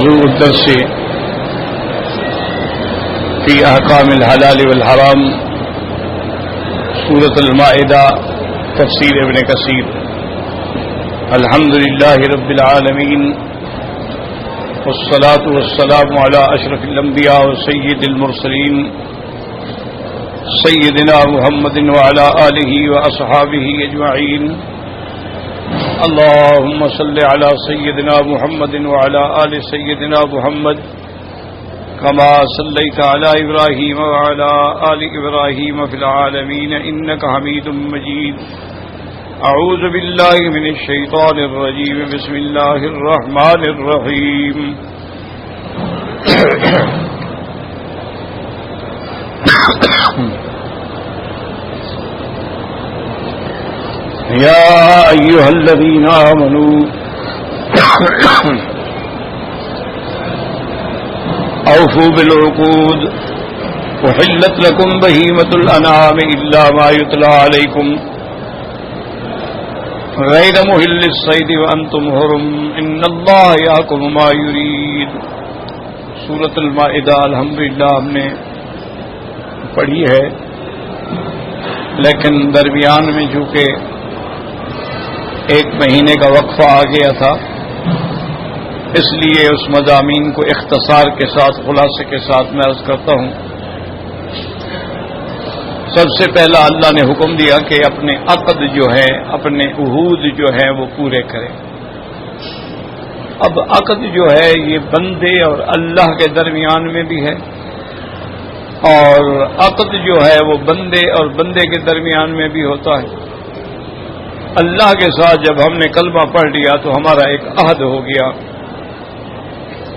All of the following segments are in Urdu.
موضوع الدرس في احکام الحلال والحرام سورۃ المائدہ تفسیر ابن کثیر. الحمد للہ رب العالمین والصلاة والسلام على اشرف الانبیاء وسید المرسلین سیدنا محمد وعلى آلہ واصحابہ اجمعین. اللهم صل على سيدنا محمد وعلى آل سيدنا محمد كما صليت على إبراهيم وعلى آل إبراهيم في العالمين إنك حميد مجيد. أعوذ بالله من الشيطان الرجيم. بسم الله الرحمن الرحيم. يا أيها الذين آمنوا أوفوا بالعقود وحلت لكم بهيمة الأنعام إلا ما يتلى عليكم غير مهل الصيد وأنتم حرم إن الله يحكم ما يريد. سورۃ المائدہ الحمدللہ ہم نے پڑھی ہے، لیکن درمیان میں چونکہ ایک مہینے کا وقفہ آ گیا تھا، اس لیے اس مضامین کو اختصار کے ساتھ خلاصے کے ساتھ میں عرض کرتا ہوں. سب سے پہلا اللہ نے حکم دیا کہ اپنے عقد جو ہے، اپنے عہود جو ہیں وہ پورے کریں. اب عقد جو ہے یہ بندے اور اللہ کے درمیان میں بھی ہے، اور عقد جو ہے وہ بندے اور بندے کے درمیان میں بھی ہوتا ہے. اللہ کے ساتھ جب ہم نے کلمہ پڑھ لیا تو ہمارا ایک عہد ہو گیا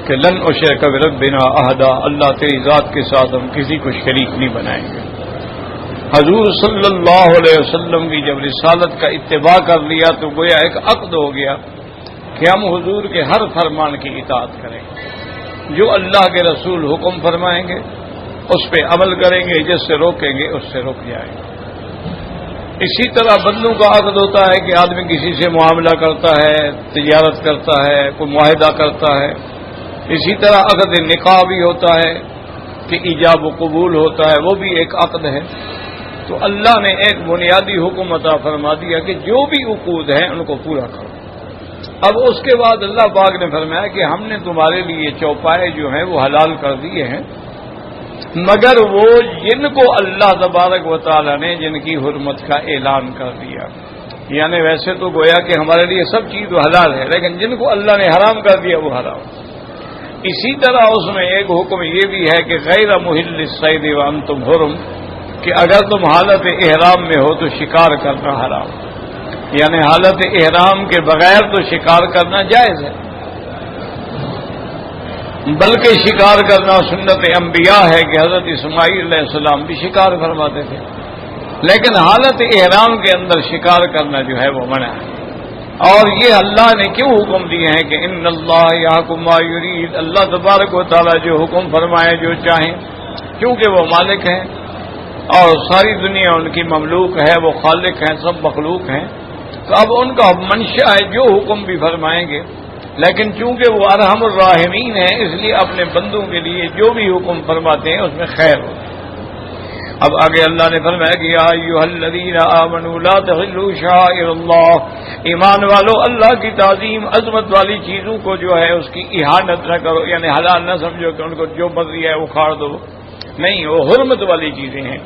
کہ لن اشرک بربنا احدا، اللہ تیری ذات کے ساتھ ہم کسی کو شریک نہیں بنائیں گے. حضور صلی اللہ علیہ وسلم کی جب رسالت کا اتباع کر لیا تو گویا ایک عقد ہو گیا کہ ہم حضور کے ہر فرمان کی اطاعت کریں گے. جو اللہ کے رسول حکم فرمائیں گے اس پہ عمل کریں گے، جس سے روکیں گے اس سے رک جائیں گے. اسی طرح بندوں کا عقد ہوتا ہے کہ آدمی کسی سے معاملہ کرتا ہے، تجارت کرتا ہے، کوئی معاہدہ کرتا ہے. اسی طرح عقد نکاح بھی ہوتا ہے کہ ایجاب و قبول ہوتا ہے، وہ بھی ایک عقد ہے. تو اللہ نے ایک بنیادی حکم عطا فرما دیا کہ جو بھی عقود ہیں ان کو پورا کرو. اب اس کے بعد اللہ پاک نے فرمایا کہ ہم نے تمہارے لیے چوپائے جو ہیں وہ حلال کر دیے ہیں، مگر وہ جن کو اللہ تبارک و تعالی نے جن کی حرمت کا اعلان کر دیا. یعنی ویسے تو گویا کہ ہمارے لیے سب چیز حلال ہے، لیکن جن کو اللہ نے حرام کر دیا وہ حرام. اسی طرح اس میں ایک حکم یہ بھی ہے کہ غیر محل الصید وانتم حرم، کہ اگر تم حالت احرام میں ہو تو شکار کرنا حرام. یعنی حالت احرام کے بغیر تو شکار کرنا جائز ہے، بلکہ شکار کرنا سنت انبیاء ہے کہ حضرت اسماعیل علیہ السلام بھی شکار فرماتے تھے، لیکن حالت احرام کے اندر شکار کرنا جو ہے وہ منع ہے. اور یہ اللہ نے کیوں حکم دیے ہیں کہ ان اللہ یحکم ما یرید، اللہ تبارک و تعالی جو حکم فرمائے جو چاہیں، کیونکہ وہ مالک ہیں اور ساری دنیا ان کی مملوک ہے، وہ خالق ہیں، سب مخلوق ہیں. تو اب ان کا منشا ہے جو حکم بھی فرمائیں گے، لیکن چونکہ وہ ارحم الراحمین ہیں اس لیے اپنے بندوں کے لیے جو بھی حکم فرماتے ہیں اس میں خیر ہوتا ہے. اب آگے اللہ نے فرمایا کہ یا ایھا الذین آمنوا لا تحلوا شعائر اللہ، ایمان والو اللہ کی تعظیم عظمت والی چیزوں کو جو ہے اس کی اہانت نہ کرو. یعنی حلال نہ سمجھو کہ ان کو جو مرضی ہے اکھاڑ دو، نہیں، وہ حرمت والی چیزیں ہیں.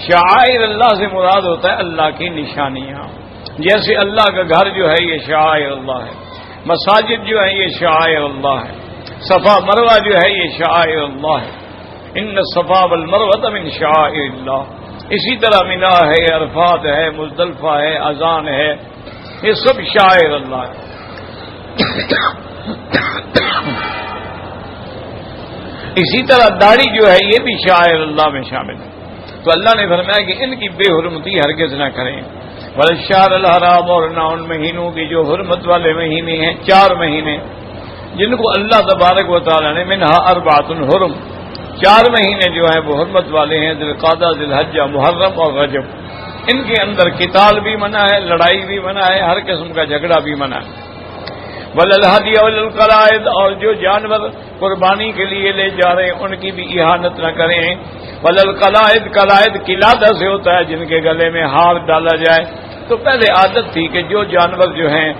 شعائر اللہ سے مراد ہوتا ہے اللہ کی نشانیاں. جیسے اللہ کا گھر جو ہے یہ شعائر اللہ ہے، مساجد جو ہے یہ شعائر اللہ ہے، صفا مروہ جو ہے یہ شعائر اللہ ہے. ان الصفا والمروہ من شعائر اللہ. اسی طرح منا ہے، عرفات ہے، مزدلفہ ہے، اذان ہے، یہ سب شعائر اللہ ہے. اسی طرح داڑھی جو ہے یہ بھی شعائر اللہ میں شامل ہے. تو اللہ نے فرمایا کہ ان کی بے حرمتی ہرگز نہ کریں. والشہر الحرام، اور نہ ان مہینوں کی جو حرمت والے مہینے ہیں، 4 مہینے جن کو اللہ تبارک و تعالی نے منہا اربعۃ حرم، 4 مہینے جو ہیں وہ حرمت والے ہیں، ذی القعدہ، ذی الحجہ، محرم اور رجب. ان کے اندر قتال بھی منع ہے، لڑائی بھی منع ہے، ہر قسم کا جھگڑا بھی منع ہے. وللہدی وللقلائد، اور جو جانور قربانی کے لیے لے جا رہے ہیں ان کی بھی اہانت نہ کریں. وللقلائد، قلائد قلادہ سے ہوتا ہے جن کے گلے میں ہار ڈالا جائے. تو پہلے عادت تھی کہ جو جانور جو ہیں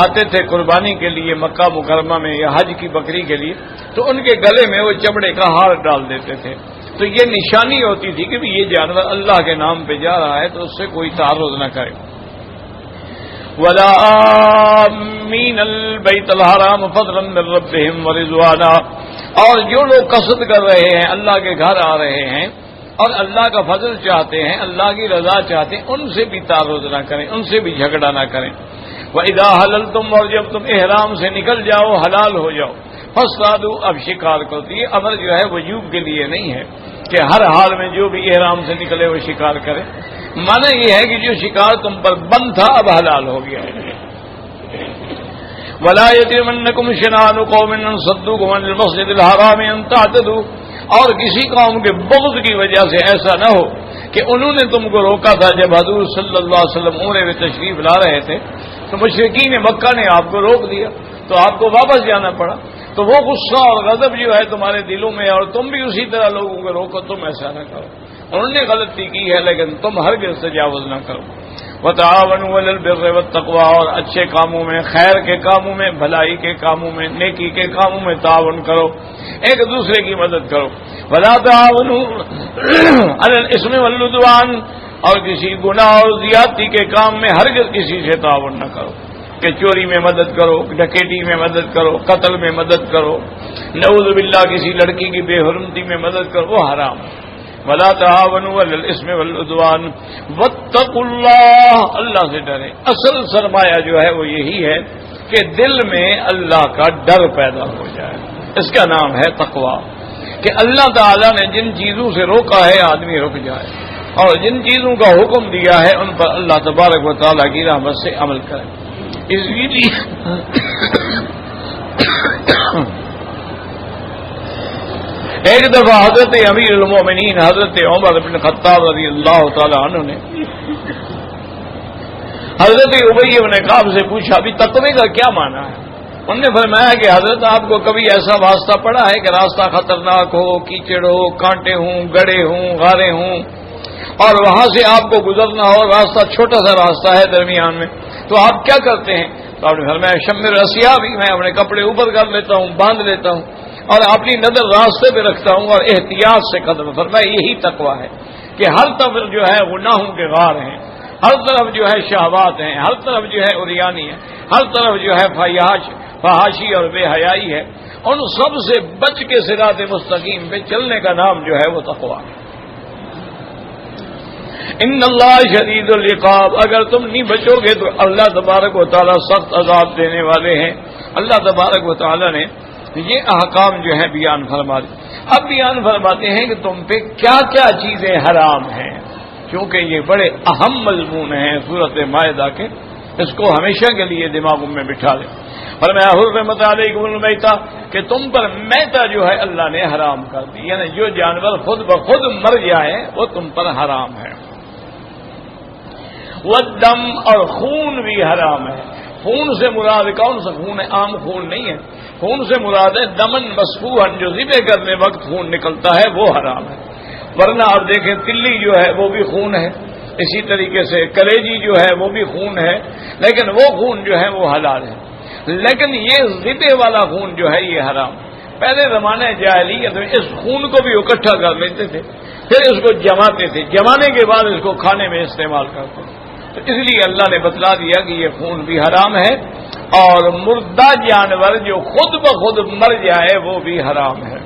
آتے تھے قربانی کے لیے مکہ مکرمہ میں یا حج کی بکری کے لیے، تو ان کے گلے میں وہ چمڑے کا ہار ڈال دیتے تھے. تو یہ نشانی ہوتی تھی کہ یہ جانور اللہ کے نام پہ جا رہا ہے تو اس سے کوئی تعرض نہ کرے. ولا آمین البیت الحرام فضلا من ربهم ورضوانا، اور جو لوگ قصد کر رہے ہیں اللہ کے گھر آ رہے ہیں اور اللہ کا فضل چاہتے ہیں، اللہ کی رضا چاہتے ہیں، ان سے بھی تعرض نہ کریں، ان سے بھی جھگڑا نہ کریں. وَإِذَا حَلَلْتُمْ، اور جب تم احرام سے نکل جاؤ، حلال ہو جاؤ، فَاصْطَادُوا، اب شکار کرو. یہ امر جو ہے وجوب کے لیے نہیں ہے کہ ہر حال میں جو بھی احرام سے نکلے وہ شکار کرے. معنی یہ ہے کہ جو شکار تم پر بند تھا اب حلال ہو گیا ہے. وَلَا يَجْرِمَنَّكُمْ شَنَآنُ قَوْمٍ أَن صَدُّوكُمْ عَنِ الْمَسْجِدِ الْحَرَامِ أَن تَعْتَدُوا، اور کسی قوم کے بغض کی وجہ سے ایسا نہ ہو کہ انہوں نے تم کو روکا تھا جب حضور صلی اللہ علیہ وسلم عمرے میں تشریف لا رہے تھے تو مشرکین مکہ نے آپ کو روک دیا تو آپ کو واپس جانا پڑا. تو وہ غصہ اور غضب جو ہے تمہارے دلوں میں، اور تم بھی اسی طرح لوگوں کو روکو، تم ایسا نہ کرو. انہوں نے غلطی کی ہے لیکن تم ہرگز تجاوز نہ کرو. وَتَعَاوَنُوا عَلَى الْبِرِّ وَالتَّقْوَىٰ، اور اچھے کاموں میں، خیر کے کاموں میں، بھلائی کے کاموں میں، نیکی کے کاموں میں تعاون کرو، ایک دوسرے کی مدد کرو. وَلَا تَعَاوَنُوا عَلَى الْإِثْمِ وَالْعُدْوَانِ، اور کسی گناہ اور زیادتی کے کام میں ہرگز کسی سے تعاون نہ کرو کہ چوری میں مدد کرو، ڈکیٹی میں مدد کرو، قتل میں مدد کرو، نعوذ باللہ کسی لڑکی کی بے حرمتی میں مدد کرو، وہ حرام. وَلَا تَعَاوَنُوا عَلَى الْإِثْمِ وَالْعُدْوَانِ وَاتَّقُوا اللَّهَ، اللہ سے ڈریں. اصل سرمایہ جو ہے وہ یہی ہے کہ دل میں اللہ کا ڈر پیدا ہو جائے. اس کا نام ہے تقویٰ، کہ اللہ تعالیٰ نے جن چیزوں سے روکا ہے آدمی رک جائے، اور جن چیزوں کا حکم دیا ہے ان پر اللہ تبارک و تعالیٰ کی رحمت سے عمل کرے. اس لیے ایک دفعہ حضرت امیر المومنین حضرت عمر بن خطاب رضی اللہ تعالی عنہ نے حضرت ابی بن کعب سے پوچھا ابھی تقوی کا کیا معنی ہے. انہوں نے فرمایا کہ حضرت آپ کو کبھی ایسا واسطہ پڑا ہے کہ راستہ خطرناک ہو، کیچڑ ہو، کانٹے ہوں، گڑھے ہوں، غاریں ہوں، اور وہاں سے آپ کو گزرنا ہو، راستہ چھوٹا سا راستہ ہے درمیان میں، تو آپ کیا کرتے ہیں؟ تو آپ نے فرمایا شمر رسیا بھی، میں اپنے کپڑے اوپر کر لیتا ہوں، باندھ لیتا ہوں اور اپنی نظر راستے پہ رکھتا ہوں اور احتیاط سے قدم. فرمایا یہی تقویٰ ہے کہ ہر طرف جو ہے گناہوں کے غار ہیں، ہر طرف جو ہے شہوات ہیں، ہر طرف جو ہے عریانی ہے، ہر طرف جو ہے فحاشی اور بے حیائی ہے. ان سب سے بچ کے صراط مستقیم پہ چلنے کا نام جو ہے وہ تقویٰ. ان اللہ شدید العقاب، اگر تم نہیں بچو گے تو اللہ تبارک و تعالیٰ سخت عذاب دینے والے ہیں. اللہ تبارک و تعالیٰ نے یہ احکام جو ہے بیان فرما دی. اب بیان فرماتے ہیں کہ تم پہ کیا کیا چیزیں حرام ہیں، کیونکہ یہ بڑے اہم مضمون ہیں سورۃ مائدہ کے، اس کو ہمیشہ کے لیے دماغوں میں بٹھا لیں. فرمایا حرمت علیکم المیتہ، کہ تم پر میتہ جو ہے اللہ نے حرام کر دی، یعنی جو جانور خود بخود مر جائے وہ تم پر حرام ہے. والدم، اور خون بھی حرام ہے. خون سے مراد کون سا خون ہے؟ عام خون نہیں ہے. خون سے مراد ہے دمن مسفوحا، جو ذبح کرنے وقت خون نکلتا ہے وہ حرام ہے. ورنہ آپ دیکھیں تلی جو ہے وہ بھی خون ہے، اسی طریقے سے کلیجی جو ہے وہ بھی خون ہے، لیکن وہ خون جو ہے وہ حلال ہے. لیکن یہ ذبح والا خون جو ہے یہ حرام. پہلے زمانے جاہلیت میں اس خون کو بھی اکٹھا کر لیتے تھے، پھر اس کو جماتے تھے، جمانے کے بعد اس کو کھانے میں استعمال کرتے تھے. تو اس لیے اللہ نے بتلا دیا کہ یہ خون بھی حرام ہے، اور مردہ جانور جو خود بخود مر جائے وہ بھی حرام ہے.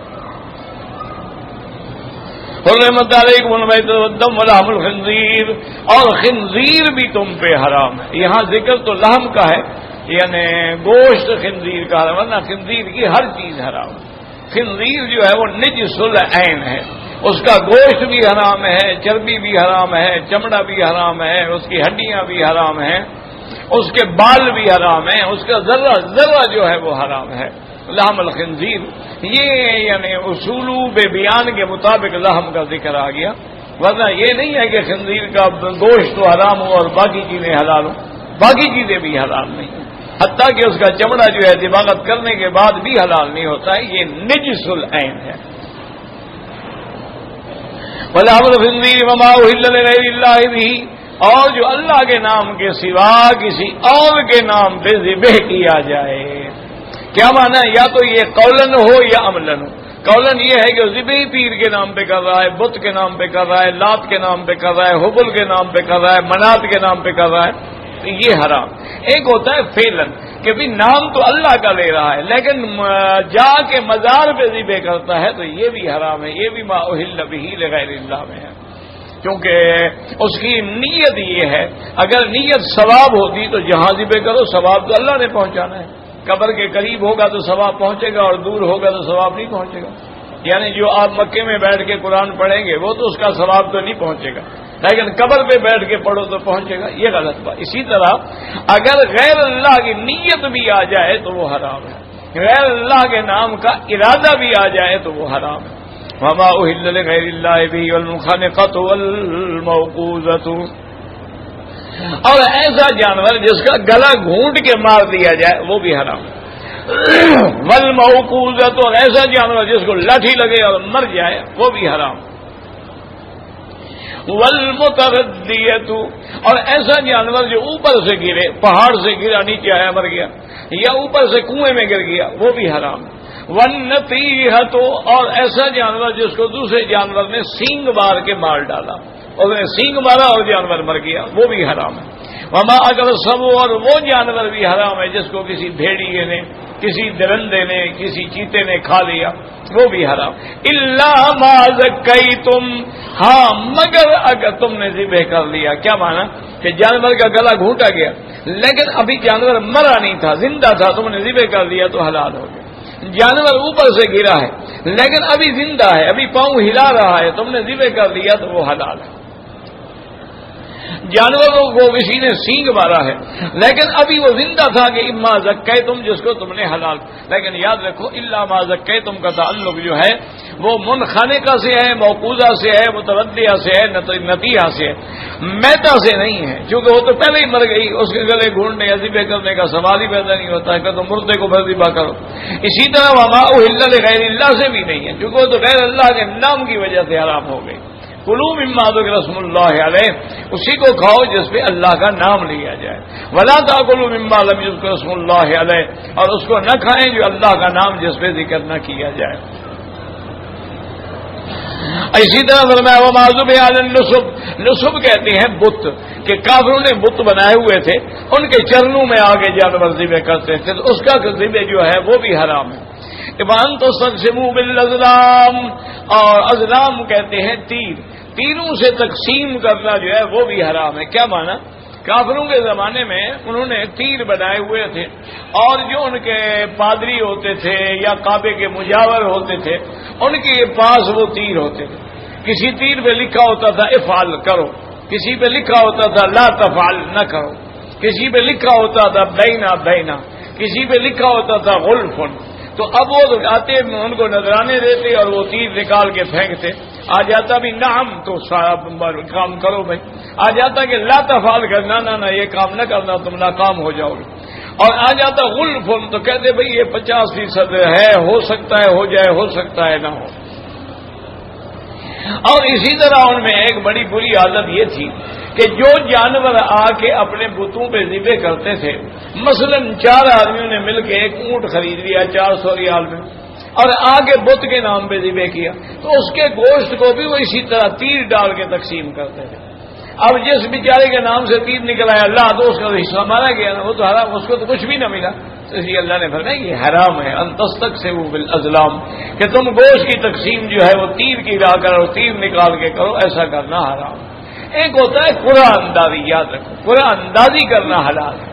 حرمت علیکم المیتۃ والدم ولحم الخنزیر، اور خنزیر بھی تم پہ حرام ہے. یہاں ذکر تو لحم کا ہے، یعنی گوشت خنزیر کا حرام، ورنہ خنزیر کی ہر چیز حرام. خنزیر جو ہے وہ نجس العین ہے، اس کا گوشت بھی حرام ہے، چربی بھی حرام ہے، چمڑا بھی حرام ہے، اس کی ہڈیاں بھی حرام ہیں، اس کے بال بھی حرام ہیں، اس کا ذرہ ذرہ جو ہے وہ حرام ہے. لحم الخنزیر، یہ یعنی اصول بیان کے مطابق لحم کا ذکر آ گیا، ورنہ یہ نہیں ہے کہ خنزیر کا گوشت تو حرام ہو اور باقی چیزیں حلال ہوں. باقی چیزیں بھی حلال نہیں ہیں. حتیٰ کہ اس کا چمڑا جو ہے دباغت کرنے کے بعد بھی حلال نہیں ہوتا ہے، یہ نجس العین ہے۔ وَلَحْمُ الْخِنزِيرِ وَمَا أُهِلَّ لِغَيْرِ اللَّهِ بِهِ، اور جو اللہ کے نام کے سوا کسی اور کے نام پہ ذبح کیا جائے۔ کیا معنی ہے؟ یا تو یہ قولن ہو یا عملن ہو۔ قولن یہ ہے کہ ذبح پیر کے نام پہ کر رہا ہے، بت کے نام پہ کر رہا ہے، لات کے نام پہ کر رہا ہے، حبل کے نام پہ کر رہا ہے، منات کے نام پہ کر رہا ہے، تو یہ حرام۔ ایک ہوتا ہے فعلن کہ بھی نام تو اللہ کا لے رہا ہے لیکن جا کے مزار پہ ذبح کرتا ہے، تو یہ بھی حرام ہے، یہ بھی ما اہل بہ لغیر اللہ میں ہے، کیونکہ اس کی نیت یہ ہے۔ اگر نیت ثواب ہوتی تو جہاں ذبح کرو ثواب تو اللہ نے پہنچانا ہے۔ قبر کے قریب ہوگا تو ثواب پہنچے گا اور دور ہوگا تو ثواب نہیں پہنچے گا۔ یعنی جو آپ مکے میں بیٹھ کے قرآن پڑھیں گے وہ تو اس کا ثواب تو نہیں پہنچے گا، لیکن قبر پہ بیٹھ کے پڑھو تو پہنچے گا، یہ غلط بات۔ اسی طرح اگر غیر اللہ کی نیت بھی آ جائے تو وہ حرام ہے، غیر اللہ کے نام کا ارادہ بھی آ جائے تو وہ حرام ہے۔ وما اہل لغیر اللہ بہ والمنخنقۃ والموقوذۃ، اور ایسا جانور جس کا گلا گھونٹ کے مار دیا جائے وہ بھی حرام ہے۔ والموقوذۃ، اور ایسا جانور جس کو لاٹھی لگے اور مر جائے وہ بھی حرام۔ والمتردیۃ، اور ایسا جانور جو اوپر سے گرے، پہاڑ سے گرا نیچے آیا مر گیا، یا اوپر سے کنویں میں گر گیا وہ بھی حرام ہے۔ والنطیحۃ، اور ایسا جانور جس کو دوسرے جانور نے سینگ مار کے مار ڈالا، اس نے سینگ مارا اور جانور مر گیا وہ بھی حرام ہے۔ وما اگر سب، اور وہ جانور بھی حرام ہے جس کو کسی بھیڑیے نے، کسی درندے نے، کسی چیتے نے کھا لیا وہ بھی حرام۔ الا ما ذکیتم، ہاں مگر اگر تم نے ذبح کر لیا۔ کیا مانا کہ جانور کا گلا گھونٹا گیا لیکن ابھی جانور مرا نہیں تھا، زندہ تھا، تم نے ذبح کر لیا تو حلال ہو گیا۔ جانور اوپر سے گرا ہے لیکن ابھی زندہ ہے، ابھی پاؤں ہلا رہا ہے، تم نے ذبح کر لیا تو وہ حلال ہے۔ جانوروں کو کسی نے سینگ مارا ہے لیکن ابھی وہ زندہ تھا کہ اما زکیتم، جس کو تم نے حلال، لیکن یاد رکھو الا ما زکیتم کا تعلق جو ہے وہ منخنقہ سے ہے، موقوذہ سے ہے، متردیہ سے ہے، نطیحہ سے ہے، میتا سے نہیں ہے، کیونکہ وہ تو پہلے ہی مر گئی، اس کے گلے گھونٹنے یا ذبح کرنے کا سوال ہی پیدا نہیں ہوتا ہے کہ تم مردے کو پھر ذبح کرو۔ اسی طرح وما اہل لغیر اللہ سے بھی نہیں ہے، کیونکہ وہ تو غیر اللہ کے نام کی وجہ سے حرام ہو گئی۔ کلوا مما ذکر اسم اللہ علیہ، اسی کو کھاؤ جس پہ اللہ کا نام لیا جائے۔ ولا تاکلوا مما لم یذکر اسم اللہ علیہ، اور اس کو نہ کھائیں جو اللہ کا نام جس پہ ذکر نہ کیا جائے۔ اسی طرح فرمایا وما ذبح علی النصب، نصب کہتے ہیں بت، کہ کافروں نے بت بنائے ہوئے تھے، ان کے چرنوں میں آگے جانور ذبح کرتے تھے، تو اس کا ذبح جو ہے وہ بھی حرام ہے۔ وان تستقسموا بالازلام، اور ازلام کہتے ہیں تیر، تیروں سے تقسیم کرنا جو ہے وہ بھی حرام ہے۔ کیا مانا؟ کافروں کے زمانے میں انہوں نے تیر بنائے ہوئے تھے، اور جو ان کے پادری ہوتے تھے یا کعبے کے مجاور ہوتے تھے ان کے پاس وہ تیر ہوتے تھے، کسی تیر پہ لکھا ہوتا تھا افعل کرو، کسی پہ لکھا ہوتا تھا لا تفعل نہ کرو، کسی پہ لکھا ہوتا تھا بینا بینا، کسی پہ لکھا ہوتا تھا غلفن۔ تو اب وہ آتے ان کو نذرانے دیتے اور وہ تیر نکال کے پھینکتے، آ جاتا بھی نعم تو کام کرو بھائی، آ جاتا کہ لا تفعل کرنا، نہ یہ کام نہ کرنا تم ناکام ہو جاؤ گے، اور آ جاتا غلفن تو کہتے بھائی یہ 50% ہے، ہو سکتا ہے ہو جائے، ہو سکتا ہے نہ ہو۔ اور اسی طرح ان میں ایک بڑی بری عادت یہ تھی کہ جو جانور آ کے اپنے بتوں پہ ذبح کرتے تھے، مثلا 4 آدمیوں نے مل کے ایک اونٹ خرید لیا 400 ریال میں اور آ کے بت کے نام پہ ذبح کیا، تو اس کے گوشت کو بھی وہ اسی طرح تیر ڈال کے تقسیم کرتے تھے۔ اب جس بیچارے کے نام سے تیر نکل آیا اللہ تو اس کا حصہ مارا گیا نا، وہ تو حرام، اس کو تو کچھ بھی نہ ملا، تو اس لیے اللہ نے فرمایا یہ حرام ہے ان تستقسموا بالازلام، کہ تم گوشت کی تقسیم جو ہے وہ تیر کی راہ کرو، تیر نکال کے کرو، ایسا کرنا حرام۔ ایک ہوتا ہے قرآن اندازی، یاد رکھو قرآن اندازی کرنا حلال ہے،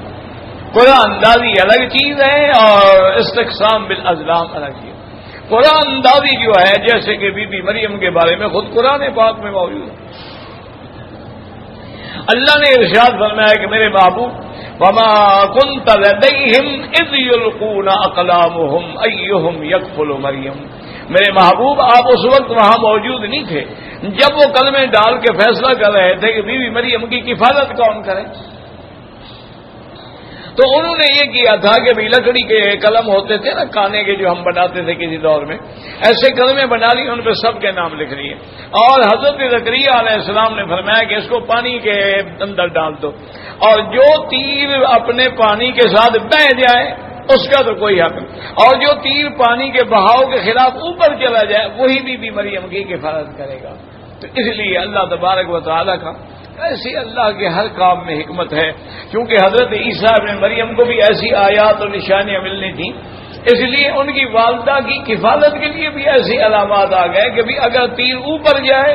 قرآن اندازی الگ چیز ہے اور استقسام بالازلام الگ چیز۔ قرآن اندازی جو ہے جیسے کہ بی بی مریم کے بارے میں خود قرآن پاک میں موجود ہے، اللہ نے ارشاد فرمایا کہ میرے محبوب وما كنت لديهم اذ يلقون اقلامهم ايهم يكفل مریم، میرے محبوب آپ اس وقت وہاں موجود نہیں تھے جب وہ کلمے ڈال کے فیصلہ کر رہے تھے کہ بیوی مریم کی کفالت کون کرے۔ تو انہوں نے یہ کیا تھا کہ بھی لکڑی کے قلم ہوتے تھے نا کانے کے جو ہم بناتے تھے کسی دور میں، ایسے قلمیں بنا لی، ان پہ سب کے نام لکھ لیے، اور حضرت زکریا علیہ السلام نے فرمایا کہ اس کو پانی کے اندر ڈال دو، اور جو تیر اپنے پانی کے ساتھ بہہ جائے اس کا تو کوئی حق نہیں، اور جو تیر پانی کے بہاؤ کے خلاف اوپر چلا جائے وہی بھی مریم کی کفالت کرے گا۔ تو اس لیے اللہ تبارک و تعالیٰ کا ایسی اللہ کے ہر کام میں حکمت ہے، کیونکہ حضرت عیسیٰ ابن مریم کو بھی ایسی آیات اور نشانیاں ملنی تھیں، اس لیے ان کی والدہ کی کفالت کے لیے بھی ایسی علامات آ گئے کہ بھی اگر تیر اوپر جائے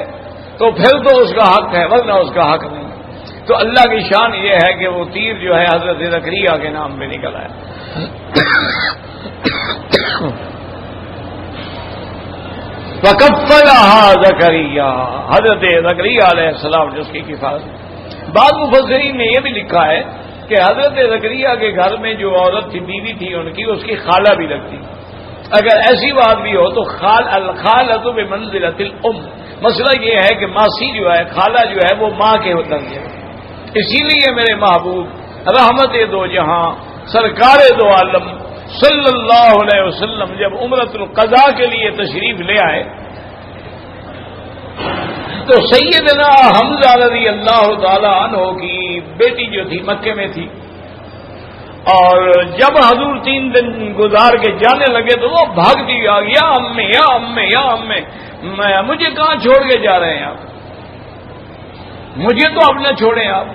تو پھر تو اس کا حق ہے، ورنہ اس کا حق نہیں۔ تو اللہ کی شان یہ ہے کہ وہ تیر جو ہے حضرت زکریا کے نام میں نکل آیا۔ فَكَفَّلَهَا زَكَرِيَّا، حضرت زکریا علیہ السلام جو اس کی کفالت۔ بعض مفسرین نے یہ بھی لکھا ہے کہ حضرت زکریا کے گھر میں جو عورت تھی، بیوی تھی ان کی، اس کی خالہ بھی لگتی۔ اگر ایسی بات بھی ہو تو الخالۃ بمنزلۃ الام، مسئلہ یہ ہے کہ ماسی جو ہے، خالہ جو ہے وہ ماں کے درجے ہے۔ اسی لیے میرے محبوب رحمت دو جہاں سرکار دو عالم صلی اللہ علیہ وسلم جب عمرۃ القضاء کے لیے تشریف لے آئے تو سیدنا حمزہ رضی اللہ تعالی عنہ کی بیٹی جو تھی مکے میں تھی، اور جب حضور 3 دن گزار کے جانے لگے تو وہ بھاگتی آ گئی، یا امّے یا امّے یا امّے، مجھے کہاں چھوڑ کے جا رہے ہیں آپ، مجھے تو اب نہ چھوڑیں آپ۔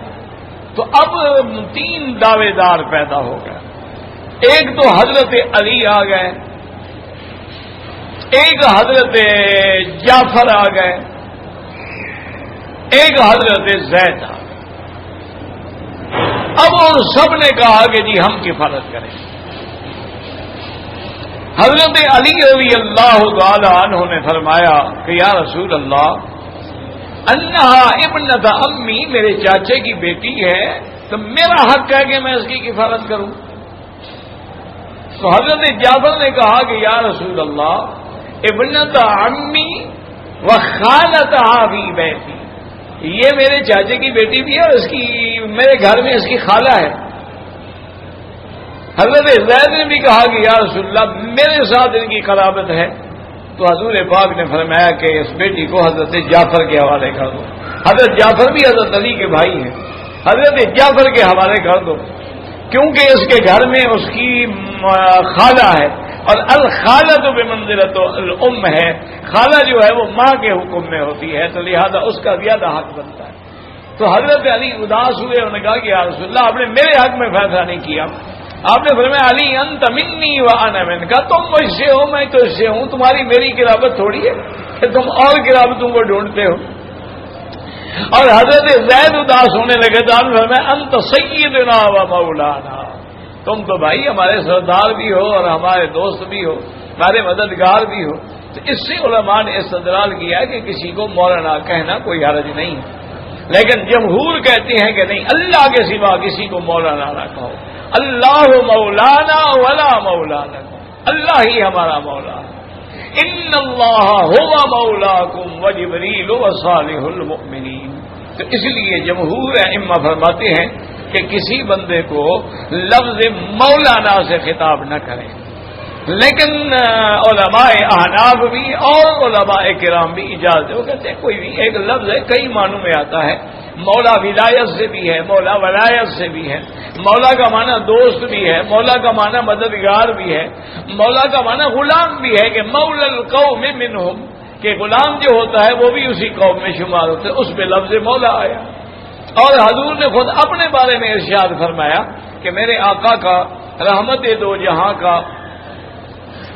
تو اب 3 دعوے دار پیدا ہو گئے، ایک تو حضرت علی آ گئے، ایک حضرت جعفر آ گئے، ایک حضرت زید آ گئے۔ اب ان سب نے کہا کہ جی ہم کفالت کریں۔ حضرت علی رضی اللہ تعالی عنہ نے فرمایا کہ یا رسول اللہ، انہا ابنت امی، میرے چاچے کی بیٹی ہے تو میرا حق ہے کہ میں اس کی کفالت کروں۔ تو حضرت جعفر نے کہا کہ یا رسول اللہ، ابنت عمی وخالتہا فی بیتی، یہ میرے چاچے کی بیٹی بھی ہے اور اس کی میرے گھر میں اس کی خالہ ہے۔ حضرت زید نے بھی کہا کہ یا رسول اللہ، میرے ساتھ ان کی قرابت ہے۔ تو حضور پاک نے فرمایا کہ اس بیٹی کو حضرت جعفر کے حوالے کر دو۔ حضرت جعفر بھی حضرت علی کے بھائی ہیں، حضرت جعفر کے حوالے کر دو، کیونکہ اس کے گھر میں اس کی خالہ ہے، اور الخالۃ بمنزلۃ الام ہے، خالہ جو ہے وہ ماں کے حکم میں ہوتی ہے، تو لہذا اس کا زیادہ حق بنتا ہے۔ تو حضرت علی اداس ہوئے، انہوں نے کہا کہ یا رسول اللہ، آپ نے میرے حق میں فیصلہ نہیں کیا۔ آپ نے فرمایا علی انت منی وانا منک، تم مجھ سے ہو میں تو اس سے ہوں، تمہاری میری قرابت تھوڑی ہے کہ تم اور قرابتوں کو ڈھونڈتے ہو۔ اور حضرت زید اداس ہونے لگے تو آپ نے فرمایا انت سیدنا و مولانا، تم تو بھائی ہمارے سردار بھی ہو اور ہمارے دوست بھی ہو، ہمارے مددگار بھی ہو۔ تو اس سے علماء نے استدلال کیا کہ کسی کو مولانا کہنا کوئی حرج نہیں، لیکن جمہور کہتے ہیں کہ نہیں، اللہ کے سوا کسی کو مولانا نہ کہو، اللہ مولانا ولا مولانا، اللہ ہی ہمارا مولا ہے۔ ان اللہ هو مولاکم وجبریل وصالح المؤمنین۔ تو اس لیے جمہور ائمہ فرماتے ہیں کہ کسی بندے کو لفظ مولانا سے خطاب نہ کریں، لیکن علماء احناف بھی اور علماء کرام بھی اجازت ہے، وہ کہتے ہیں کوئی بھی ایک لفظ ہے، کئی معنوں میں آتا ہے، مولا ولایت سے بھی ہے، مولا ولایت سے بھی ہے، مولا کا معنی دوست بھی ہے، مولا کا معنی مددگار بھی ہے، مولا کا معنی غلام بھی ہے کہ مولا القوم منہم، کہ غلام جو ہوتا ہے وہ بھی اسی قوم میں شمار ہوتا ہے، اس پہ لفظ مولا آیا۔ اور حضور نے خود اپنے بارے میں ارشاد فرمایا کہ میرے آقا کا، رحمت دو جہاں کا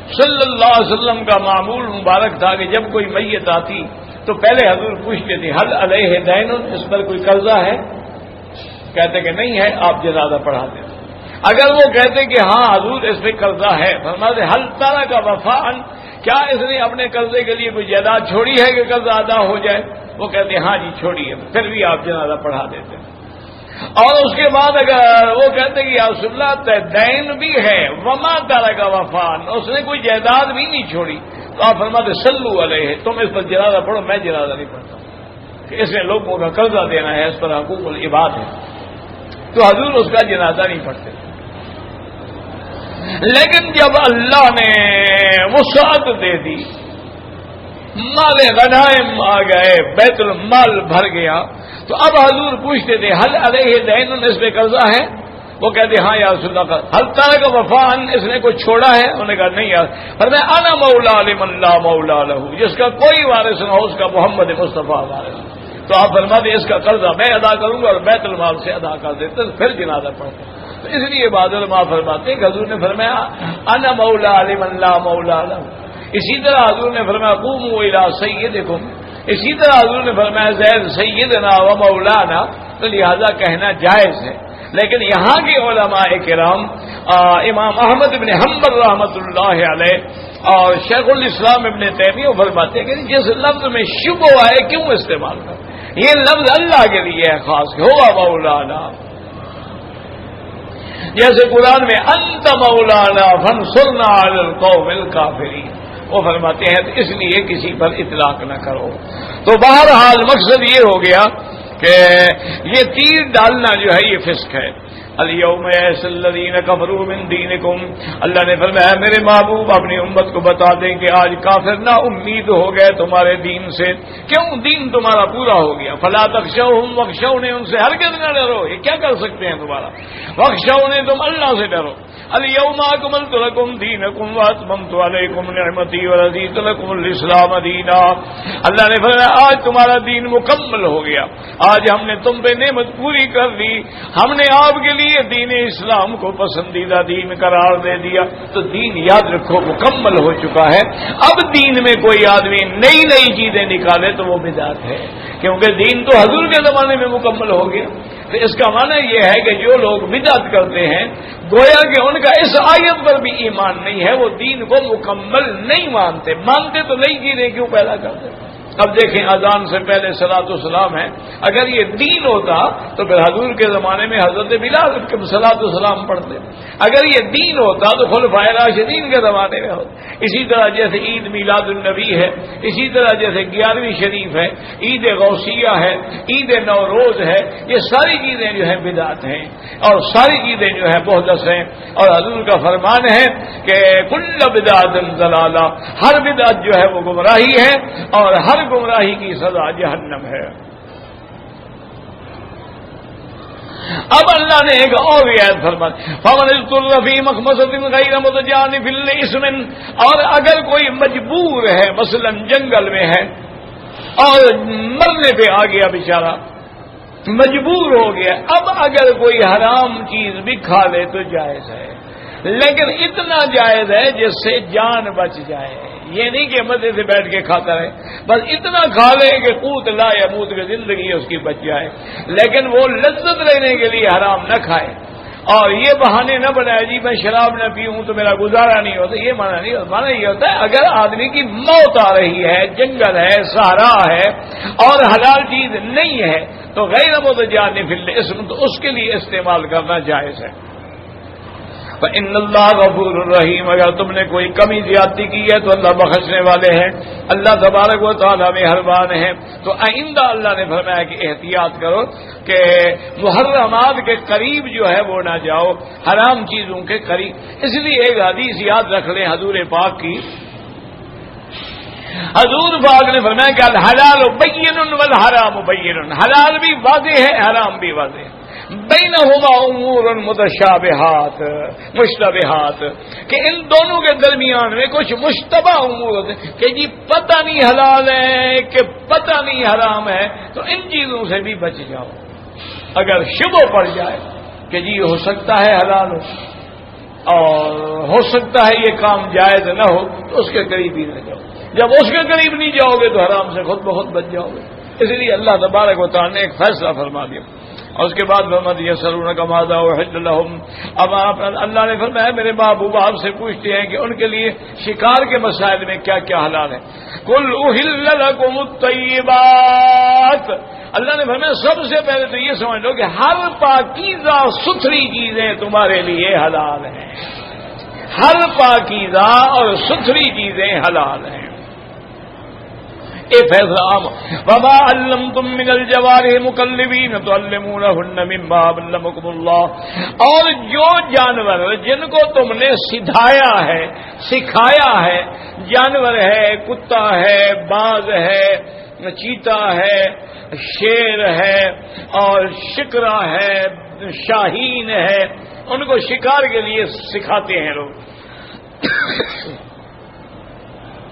صلی اللہ علیہ وسلم کا معمول مبارک تھا کہ جب کوئی میت آتی تو پہلے حضور پوچھتے تھے حل علیہ دین، اس پر کوئی قرضہ ہے؟ کہتے کہ نہیں ہے، آپ جنازہ پڑھا دیں۔ اگر وہ کہتے کہ ہاں حضور اس پہ قرضہ ہے، فرماتے حل تارا کا وفاء، کیا اس نے اپنے قرضے کے لیے کوئی جائیداد چھوڑی ہے کہ قرضہ ادا ہو جائے؟ وہ کہتے ہاں جی چھوڑی ہے، پھر بھی آپ جنازہ پڑھا دیتے۔ اور اس کے بعد اگر وہ کہتے کہ یا رسول اللہ دین بھی ہے، وما تارا کا وفاء، اس نے کوئی جائیداد بھی نہیں چھوڑی، تو آپ فرماتے صلو علیہ، تم اس پر جنازہ پڑھو، میں جنازہ نہیں پڑھتا کہ اس نے لوگوں کا قرضہ دینا ہے، اس پر حقوق العباد ہے، تو حضور اس کا جنازہ نہیں پڑھتے۔ لیکن جب اللہ نے وسعت دے دی، مال غنائم آ گئے، بیت المال بھر گیا، تو اب حضور پوچھتے تھے حل علیہ دین، اس پہ قرضہ ہے؟ وہ کہتے ہاں یا رسول اللہ، حل ترک وفان، اس نے کچھ چھوڑا ہے؟ انہوں نے کہا نہیں یار، فرمایا انا مولا لمن لا مولا لہ، جس کا کوئی وارث نہ ہو اس کا محمد مصطفیٰ وارث۔ تو آپ فرماتے اس کا قرضہ میں ادا کروں گا اور بیت المال سے ادا کر دیتے، پھر جنازہ پڑھتے۔ تو اس لیے بعض علماء فرماتے کہ حضور نے فرمایا انا مولا لمن لا مولا لہ۔ اسی طرح حضور نے فرمایا قوموا الی سیدکم، اسی طرح حضور نے فرمایا زید سیدنا و مولانا، تو لہذا کہنا جائز ہے۔ لیکن یہاں کے علماء کرام امام احمد بن حنبل رحمۃ اللہ علیہ اور شیخ الاسلام ابن تیمیہ فرماتے ہیں کہ جس لفظ میں شبہ ہے کیوں استعمال کر، یہ لفظ اللہ کے لیے ہے خاص، ہوا مولانا، جیسے قرآن میں انت مولانا فانصرنا علی القوم الکافرین، وہ فرماتے ہیں تو اس لیے کسی پر اطلاق نہ کرو۔ تو بہرحال مقصد یہ ہو گیا کہ یہ تیر ڈالنا جو ہے یہ فسق ہے۔ الیوم یئس الذین کفروا من دینکم، اللہ نے فرمایا میرے محبوب اپنی امت کو بتا دیں کہ آج کافر نا امید ہو گئے تمہارے دین سے، کیوں؟ دین تمہارا پورا ہو گیا۔ فلا تخشوہم واخشونی، ان سے ہرگز نہ ڈرو، یہ کیا کر سکتے ہیں تمہارا؟ واخشونی، تم اللہ سے ڈرو۔ الیوم اکملت لکم دینکم واتممت علیکم نعمتی ورضیت لکم الاسلام دینا، اللہ نے فرمایا آج تمہارا دین مکمل ہو گیا، آج ہم نے تم پہ نعمت پوری کر دی، ہم نے آپ کے لیے دین اسلام کو پسندیدہ دین قرار دے دیا۔ تو دین یاد رکھو مکمل ہو چکا ہے۔ اب دین میں کوئی آدمی نئی نئی چیزیں نکالے تو وہ بدعت ہے، کیونکہ دین تو حضور کے زمانے میں مکمل ہو گیا۔ تو اس کا معنی یہ ہے کہ جو لوگ بدعت کرتے ہیں گویا کہ ان کا اس آیت پر بھی ایمان نہیں ہے، وہ دین کو مکمل نہیں مانتے تو نئی چیزیں کیوں پیدا کرتے؟ اب دیکھیں اذان سے پہلے صلاۃ والسلام ہے، اگر یہ دین ہوتا تو پھر حضور کے زمانے میں حضرت بلال صلاۃ والسلام پڑھتے، اگر یہ دین ہوتا تو خلفائے راشدین کے زمانے میں ہوتا۔ اسی طرح جیسے عید میلاد النبی ہے، اسی طرح جیسے 11ویں شریف ہے، عید غوثیہ ہے، عید نوروز ہے، یہ ساری چیزیں جو ہیں بدعت ہیں اور ساری چیزیں جو ہے محدث ہیں، اور حضور کا فرمان ہے کہ کل بدعت ضلالہ، ہر بدعت جو ہے وہ گمراہی ہے اور ہر گمراہی کی سزا جہنم ہے۔ اب اللہ نے ایک اور آیت فرمائی فمن اضطر فی مخمصۃ غیر متجانف لإثم، اور اگر کوئی مجبور ہے مثلا جنگل میں ہے اور مرنے پہ آ گیا بیچارہ، مجبور ہو گیا، اب اگر کوئی حرام چیز بھی کھا لے تو جائز ہے، لیکن اتنا جائز ہے جس سے جان بچ جائے، یہ نہیں کہ مزے سے بیٹھ کے کھاتا رہے، بس اتنا کھا لے کہ قوت لا یموت کی زندگی اس کی بچ جائے، لیکن وہ لذت لینے کے لیے حرام نہ کھائے اور یہ بہانے نہ بنائے جی میں شراب نہ پیوں تو میرا گزارا نہیں ہوتا، یہ معنی نہیں ہوتا۔ معنی یہ ہوتا ہے اگر آدمی کی موت آ رہی ہے، جنگل ہے، صحرا ہے اور حلال چیز نہیں ہے تو غیر متجانف للإثم، تو اس کے لیے استعمال کرنا جائز ہے۔ فإن اللہ غفور الرحیم، اگر تم نے کوئی کمی زیادتی کی ہے تو اللہ بخشنے والے ہیں، اللہ تبارک و تعالیٰ مہربان ہے۔ تو آئندہ اللہ نے فرمایا کہ احتیاط کرو کہ محرمات کے قریب جو ہے وہ نہ جاؤ، حرام چیزوں کے قریب۔ اس لیے ایک حدیث یاد رکھ لیں حضور پاک کی، حضور پاک نے فرمایا کہ الحلال بین والحرام بین، حلال بھی واضح ہے، حرام بھی واضح ہے، بینہما امور متشابہات مشتبہات، کہ ان دونوں کے درمیان میں کچھ مشتبہ امور ہوتے ہیں کہ جی پتہ نہیں حلال ہے کہ پتہ نہیں حرام ہے، تو ان چیزوں سے بھی بچ جاؤ۔ اگر شبہ پڑ جائے کہ جی ہو سکتا ہے حلال ہو اور ہو سکتا ہے یہ کام جائز نہ ہو تو اس کے قریب ہی نہ جاؤ، جب اس کے قریب نہیں جاؤ گے تو حرام سے خود بخود بچ جاؤ گے۔ اس لیے اللہ تبارک و تعالیٰ نے ایک فیصلہ فرما دیا، اور اس کے بعد فرمایا یسألونک ماذا أحل لهم، اب اللہ نے فرمایا میرے محبوب آپ سے پوچھتے ہیں کہ ان کے لیے شکار کے مسائل میں کیا کیا حلال ہے۔ قل أحل لكم الطیبات، اللہ نے فرمایا سب سے پہلے تو یہ سمجھ لو کہ ہر پاکیزہ ستھری چیزیں تمہارے لیے حلال ہیں، ہر پاکیزہ اور ستھری چیزیں حلال ہیں۔ یہ فیصلہ عام. وما علمتم من الجوارح مکلبین تعلمونہن مما علمکم اللہ. اور جو جانور جن کو تم نے سکھایا ہے جانور ہے، کتا ہے، باز ہے، چیتا ہے، شیر ہے اور شکرا ہے، شاہین ہے، ان کو شکار کے لیے سکھاتے ہیں لوگ.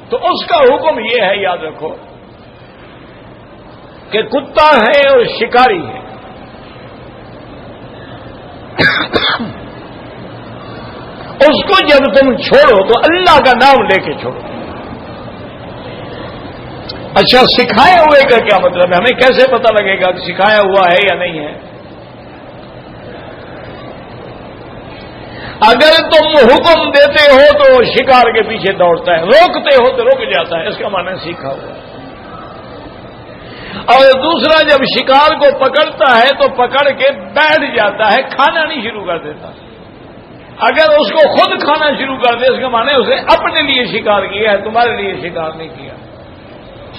تو اس کا حکم یہ ہے، یاد رکھو کہ کتا ہے اور شکاری ہے، اس کو جب تم چھوڑو تو اللہ کا نام لے کے چھوڑو. اچھا، سکھائے ہوئے کا کیا مطلب ہے؟ ہمیں کیسے پتہ لگے گا کہ سکھایا ہوا ہے یا نہیں ہے؟ اگر تم حکم دیتے ہو تو شکار کے پیچھے دوڑتا ہے، روکتے ہو تو رک جاتا ہے، اس کا معنی سیکھا ہوا ہے. اور دوسرا، جب شکار کو پکڑتا ہے تو پکڑ کے بیٹھ جاتا ہے، کھانا نہیں شروع کر دیتا. اگر اس کو خود کھانا شروع کر دے، اس کا معنی اسے اپنے لیے شکار کیا ہے، تمہارے لیے شکار نہیں کیا.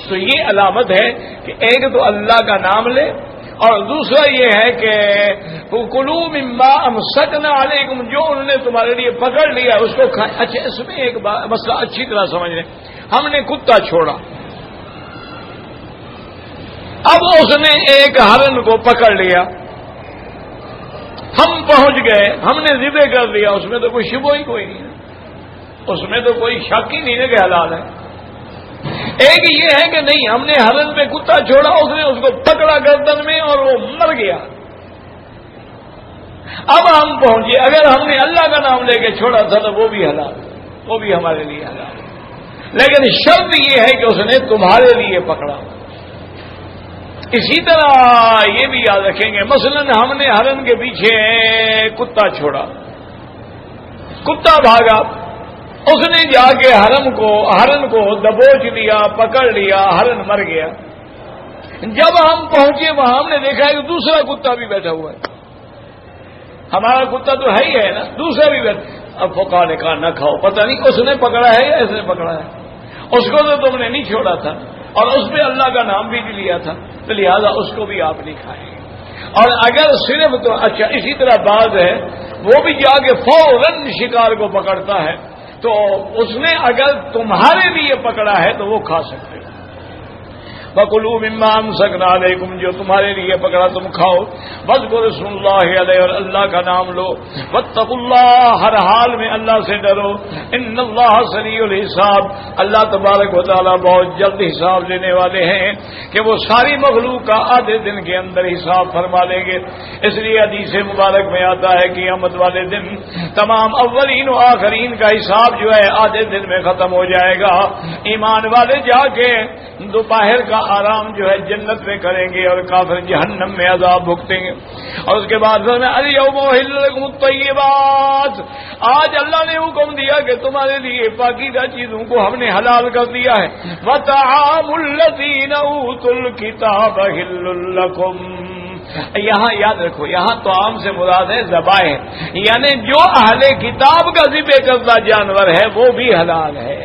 تو یہ علامت ہے کہ ایک تو اللہ کا نام لے، اور دوسرا یہ ہے کہ کلوا مما امسکنا علیکم، جو انہوں نے تمہارے لیے پکڑ لیا اس کو کھائیں. اچھا، اس میں ایک مسئلہ اچھی طرح سمجھ لیں. ہم نے کتا چھوڑا، اب اس نے ایک ہرن کو پکڑ لیا، ہم پہنچ گئے، ہم نے ذبح کر دیا، اس میں تو کوئی شبہ ہی کوئی نہیں ہے، اس میں تو کوئی شک ہی نہیں ہے کہ حلال ہے. ایک یہ ہے کہ نہیں، ہم نے ہرن پہ کتا چھوڑا، اس نے اس کو پکڑا گردن میں اور وہ مر گیا. اب ہم پہنچے، اگر ہم نے اللہ کا نام لے کے چھوڑا تھا تو وہ بھی حلال، وہ بھی ہمارے لیے حلال. لیکن شرط یہ ہے کہ اس نے تمہارے لیے پکڑا. اسی طرح یہ بھی یاد رکھیں گے، مثلا ہم نے ہرن کے پیچھے کتا چھوڑا، کتا بھاگا، اس نے جا کے ہرن کو دبوچ لیا، پکڑ لیا، ہرن مر گیا. جب ہم پہنچے وہاں ہم نے دیکھا کہ دوسرا کتا بھی بیٹھا ہوا ہے. ہمارا کتا تو ہے ہی ہے نا، دوسرا بھی بیٹھا. اب فقہ نے کہا نہ کھاؤ، پتہ نہیں اس نے پکڑا ہے یا اس نے پکڑا ہے، اس کو تو تم نے نہیں چھوڑا تھا اور اس پہ اللہ کا نام بھی لیا تھا، تو لہذا اس کو بھی آپ نہیں کھائیں. اور اگر صرف تو اچھا، اسی طرح باز ہے، وہ بھی جا کے فوراً شکار کو پکڑتا ہے، تو اس نے اگر تمہارے لیے پکڑا ہے تو وہ کھا سکتے ہو. وَكُلُوا مِمَّا أَمْسَكْنَا عَلَيْكُمْ، جو تمہارے لیے پکڑا تم کھاؤ. وَاذْكُرُوا اسْمَ اللَّهِ عَلَيْهِ، اور اللہ کا نام لو. وَاتَّقُوا اللَّهَ، ہر حال میں اللہ سے ڈرو. إِنَّ اللَّهَ سَرِيعُ الْحِسَابِ، اللہ تبارک و تعالیٰ بہت جلد حساب لینے والے ہیں کہ وہ ساری مخلوق کا آدھے دن کے اندر حساب فرما لیں گے. اس لیے حدیث مبارک میں آتا ہے کہ قیامت والے دن تمام اولین و آخرین کا حساب جو ہے آدھے دن میں ختم ہو جائے گا. ایمان والے جا کے دوپہر کا آرام جو ہے جنت میں کریں گے اور کافر جہنم میں عذاب بھگتیں گے. اور اس کے بعد الیوم احل لکم الطیبات، آج اللہ نے حکم دیا کہ تمہارے لیے پاکیزہ چیزوں کو ہم نے حلال کر دیا ہے. وطعام الذین اوتوا الکتاب حل لکم، یہاں یاد رکھو، یہاں طعام سے مراد ہے ذبائح، یعنی جو اہل کتاب کا ذبح کردہ جانور ہے وہ بھی حلال ہے.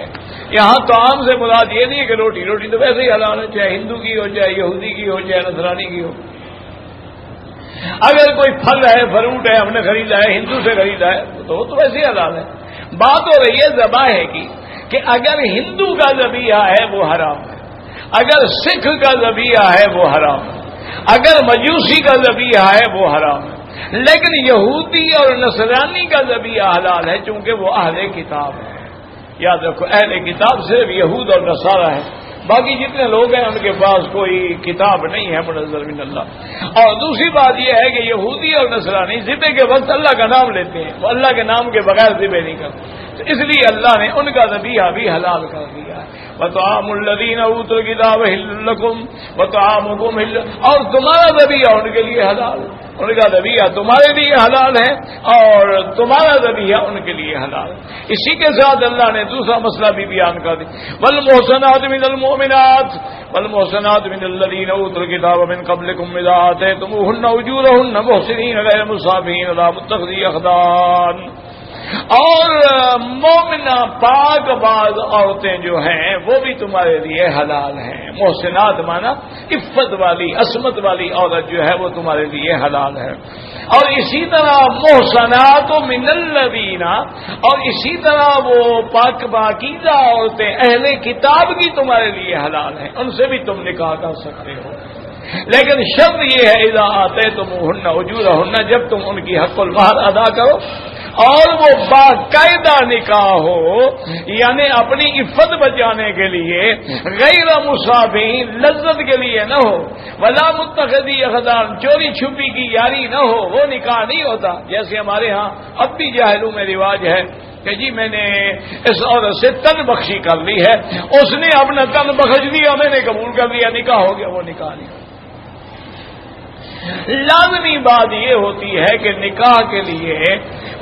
یہاں طعام سے مراد یہ نہیں کہ روٹی تو ویسے ہی حلال ہے، چاہے ہندو کی ہو، چاہے یہودی کی ہو، چاہے نصرانی کی ہو. اگر کوئی پھل ہے، فروٹ ہے، ہم نے خریدا ہے، ہندو سے خریدا ہے تو وہ تو ویسے ہی حلال ہے. بات ہو رہی ہے ذبائح کی، کہ اگر ہندو کا ذبیحہ ہے وہ حرام ہے، اگر سکھ کا ذبیحہ ہے وہ حرام ہے، اگر مجوسی کا ذبیحہ ہے وہ حرام ہے. لیکن یہودی اور نصرانی کا ذبیحہ حلال ہے چونکہ وہ اہل کتاب ہے. یاد رکھو، اہل کتاب صرف یہود اور نصارہ ہے، باقی جتنے لوگ ہیں ان کے پاس کوئی کتاب نہیں ہے منزل من اللہ. اور دوسری بات یہ ہے کہ یہودی اور نصرانی ذبح کے وقت اللہ کا نام لیتے ہیں، وہ اللہ کے نام کے بغیر ذبح نہیں کرتے، تو اس لیے اللہ نے ان کا ذبیحہ بھی حلال کر دیا ہے. وطعام الذین اوتوا الکتاب حل لکم وطعامکم حل، اور تمہارا ذبیحہ ان کے لیے حلال، ان کا ذبیحہ تمہارے لیے حلال ہے اور تمہارا ذبیحہ ان کے لیے حلال. اسی کے ساتھ اللہ نے دوسرا مسئلہ بھی بیان کر دیا. والمحصنات من المؤمنات والمحصنات من الذین اوتوا الکتاب من قبلکم اذا آتیتموہن اجورہن محسنین غیر مسافحین لا متخذی اخدان. اور مومنہ پاک باز عورتیں جو ہیں وہ بھی تمہارے لیے حلال ہیں. محسنات مانا عفت والی عصمت والی عورت جو ہے وہ تمہارے لیے حلال ہے. اور اسی طرح محسنات من الذین، اور اسی طرح وہ پاک پاکیزہ عورتیں اہل کتاب کی تمہارے لیے حلال ہیں، ان سے بھی تم نکاح کر سکتے ہو. لیکن شرط یہ ہے اذا آتیتموہن اجورہن، جب تم ان کی حق المہر ادا کرو اور وہ باقاعدہ نکاح ہو، یعنی اپنی عفت بچانے کے لیے، غیر مصابین لذت کے لیے نہ ہو، ولا متخذی اخدان چوری چھپی کی یاری نہ ہو، وہ نکاح نہیں ہوتا. جیسے ہمارے ہاں اب بھی جاہلوں میں رواج ہے کہ جی میں نے اس عورت سے تن بخشی کر لی ہے، اس نے اپنا تن بخش دیا، میں نے قبول کر لیا، نکاح ہو گیا. وہ نکاح نہیں. لازمی بات یہ ہوتی ہے کہ نکاح کے لیے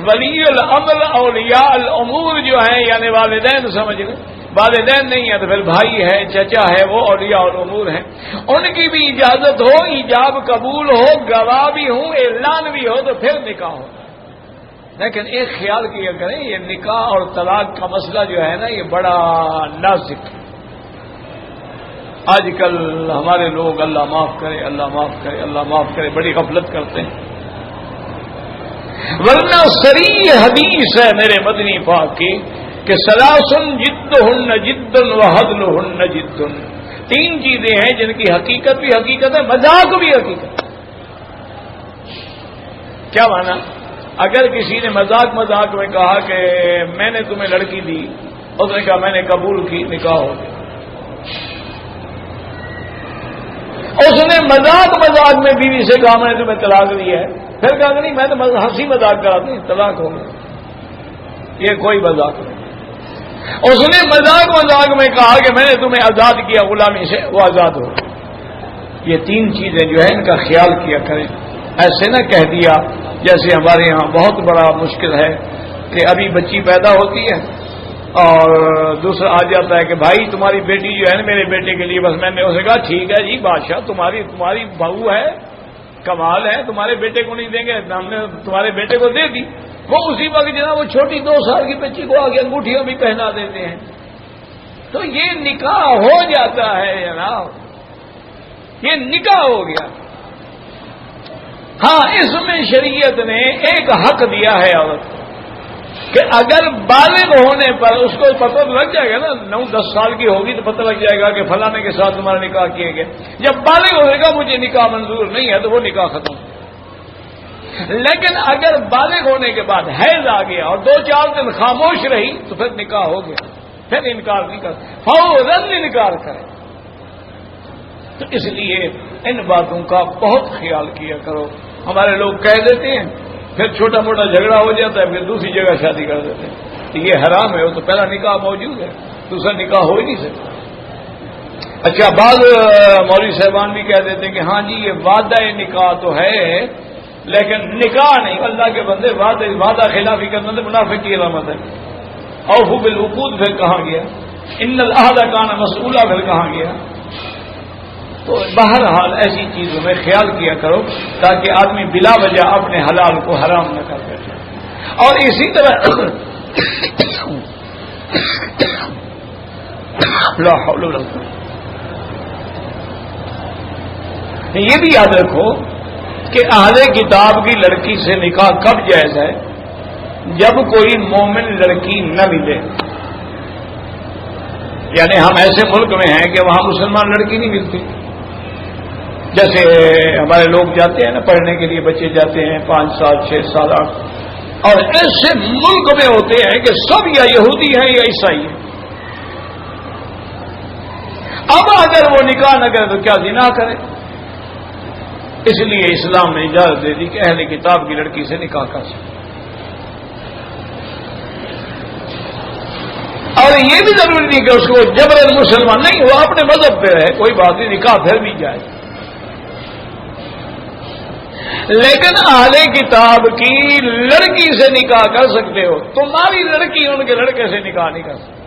ولی الامر اولیاء الامور جو ہیں، یعنی والدین سمجھ لیں، والدین نہیں ہے تو پھر بھائی ہے، چچا ہے، وہ اولیاء الامور ہیں، ان کی بھی اجازت ہو، ایجاب قبول ہو، گواہ بھی ہوں، اعلان بھی ہو تو پھر نکاح ہو. لیکن ایک خیال کیا کریں، یہ نکاح اور طلاق کا مسئلہ جو ہے نا یہ بڑا نازک ہے. آج کل ہمارے لوگ اللہ معاف کرے، اللہ معاف کرے، اللہ معاف کرے، بڑی غفلت کرتے ہیں. ورنہ صریح حدیث ہے میرے مدنی پاک کی کہ ثلاثن جدہن جد وہزلہن جد. تین چیزیں ہیں جن کی حقیقت بھی حقیقت ہے، مذاق بھی حقیقت. کیا مانا؟ اگر کسی نے مذاق میں کہا کہ میں نے تمہیں لڑکی دی، اس نے کہا میں نے قبول کی، نکاح ہو گیا. اس نے مذاق میں بیوی سے کہا میں نے تمہیں طلاق دی ہے، پھر کہا کہ نہیں میں تو ہنسی مذاق کراتی ہوں، طلاق ہو گئی. یہ کوئی مذاق نہیں. اس نے مذاق میں کہا کہ میں نے تمہیں آزاد کیا غلامی سے، وہ آزاد ہو. یہ تین چیزیں جو ہے ان کا خیال کیا کریں. ایسے نہ کہہ دیا جیسے ہمارے یہاں بہت بڑا مشکل ہے کہ ابھی بچی پیدا ہوتی ہے اور دوسرا آ جاتا ہے کہ بھائی تمہاری بیٹی جو ہے نا میرے بیٹے کے لیے، بس میں نے اسے کہا ٹھیک ہے جی بادشاہ، تمہاری بہو ہے، کمال ہے، تمہارے بیٹے کو نہیں دیں گے، ہم نے تمہارے بیٹے کو دے دی. وہ اسی وقت جناب وہ چھوٹی 2 سال کی بچی کو آگے انگوٹھیاں بھی پہنا دیتے ہیں. تو یہ نکاح ہو جاتا ہے جناب، یہ نکاح ہو گیا. ہاں اس میں شریعت نے ایک حق دیا ہے عورت کہ اگر بالغ ہونے پر اس کو پتہ لگ جائے گا نا، 9-10 سال کی ہوگی تو پتہ لگ جائے گا کہ فلانے کے ساتھ تمہارا نکاح کیے گئے. جب بالغ ہو جائے گا مجھے نکاح منظور نہیں ہے تو وہ نکاح ختم. لیکن اگر بالغ ہونے کے بعد حیض آ گیا اور 2-4 دن خاموش رہی تو پھر نکاح ہو گیا، پھر انکار نہیں کر، فوراً انکار کرے. تو اس لیے ان باتوں کا بہت خیال کیا کرو. ہمارے لوگ کہہ دیتے ہیں، پھر چھوٹا موٹا جھگڑا ہو جاتا ہے، پھر دوسری جگہ شادی کر دیتے ہیں. تو یہ حرام ہے. وہ تو پہلا نکاح موجود ہے، دوسرا نکاح ہو ہی نہیں سکتا. اچھا بعض مولوی صاحبان بھی کہہ دیتے ہیں کہ ہاں جی یہ وعدہ نکاح تو ہے لیکن نکاح نہیں. اللہ کے بندے وعدہ خلافی کرنا تو منافق کی علامت ہے. اوفوا بالعقود پھر کہاں گیا؟ ان العہد کان مسئولا پھر کہاں گیا؟ تو بہرحال ایسی چیزوں میں خیال کیا کرو تاکہ آدمی بلا وجہ اپنے حلال کو حرام نہ کر بیٹھے. اور اسی طرح لا حول ولا قوت، یہ بھی یاد رکھو کہ اہل کتاب کی لڑکی سے نکاح کب جائز ہے؟ جب کوئی مومن لڑکی نہ ملے. یعنی ہم ایسے ملک میں ہیں کہ وہاں مسلمان لڑکی نہیں ملتی. جیسے ہمارے لوگ جاتے ہیں نا پڑھنے کے لیے، بچے جاتے ہیں 5 سال 6 سال 8، اور ایسے ملک میں ہوتے ہیں کہ سب یا یہودی ہیں یا عیسائی ہیں. اب اگر وہ نکاح نہ کرے تو کیا زنا کرے؟ اس لیے اسلام نے اجازت دے دی کہ اہل کتاب کی لڑکی سے نکاح کر سکے. اور یہ بھی ضروری نہیں کہ اس کو جبرن مسلمان نہیں، وہ اپنے مذہب پہ رہے، کوئی بات نہیں، نکاح پھر بھی جائے. لیکن اہل کتاب کی لڑکی سے نکاح کر سکتے ہو، تمہاری لڑکی ان کے لڑکے سے نکاح نہیں کر سکتی.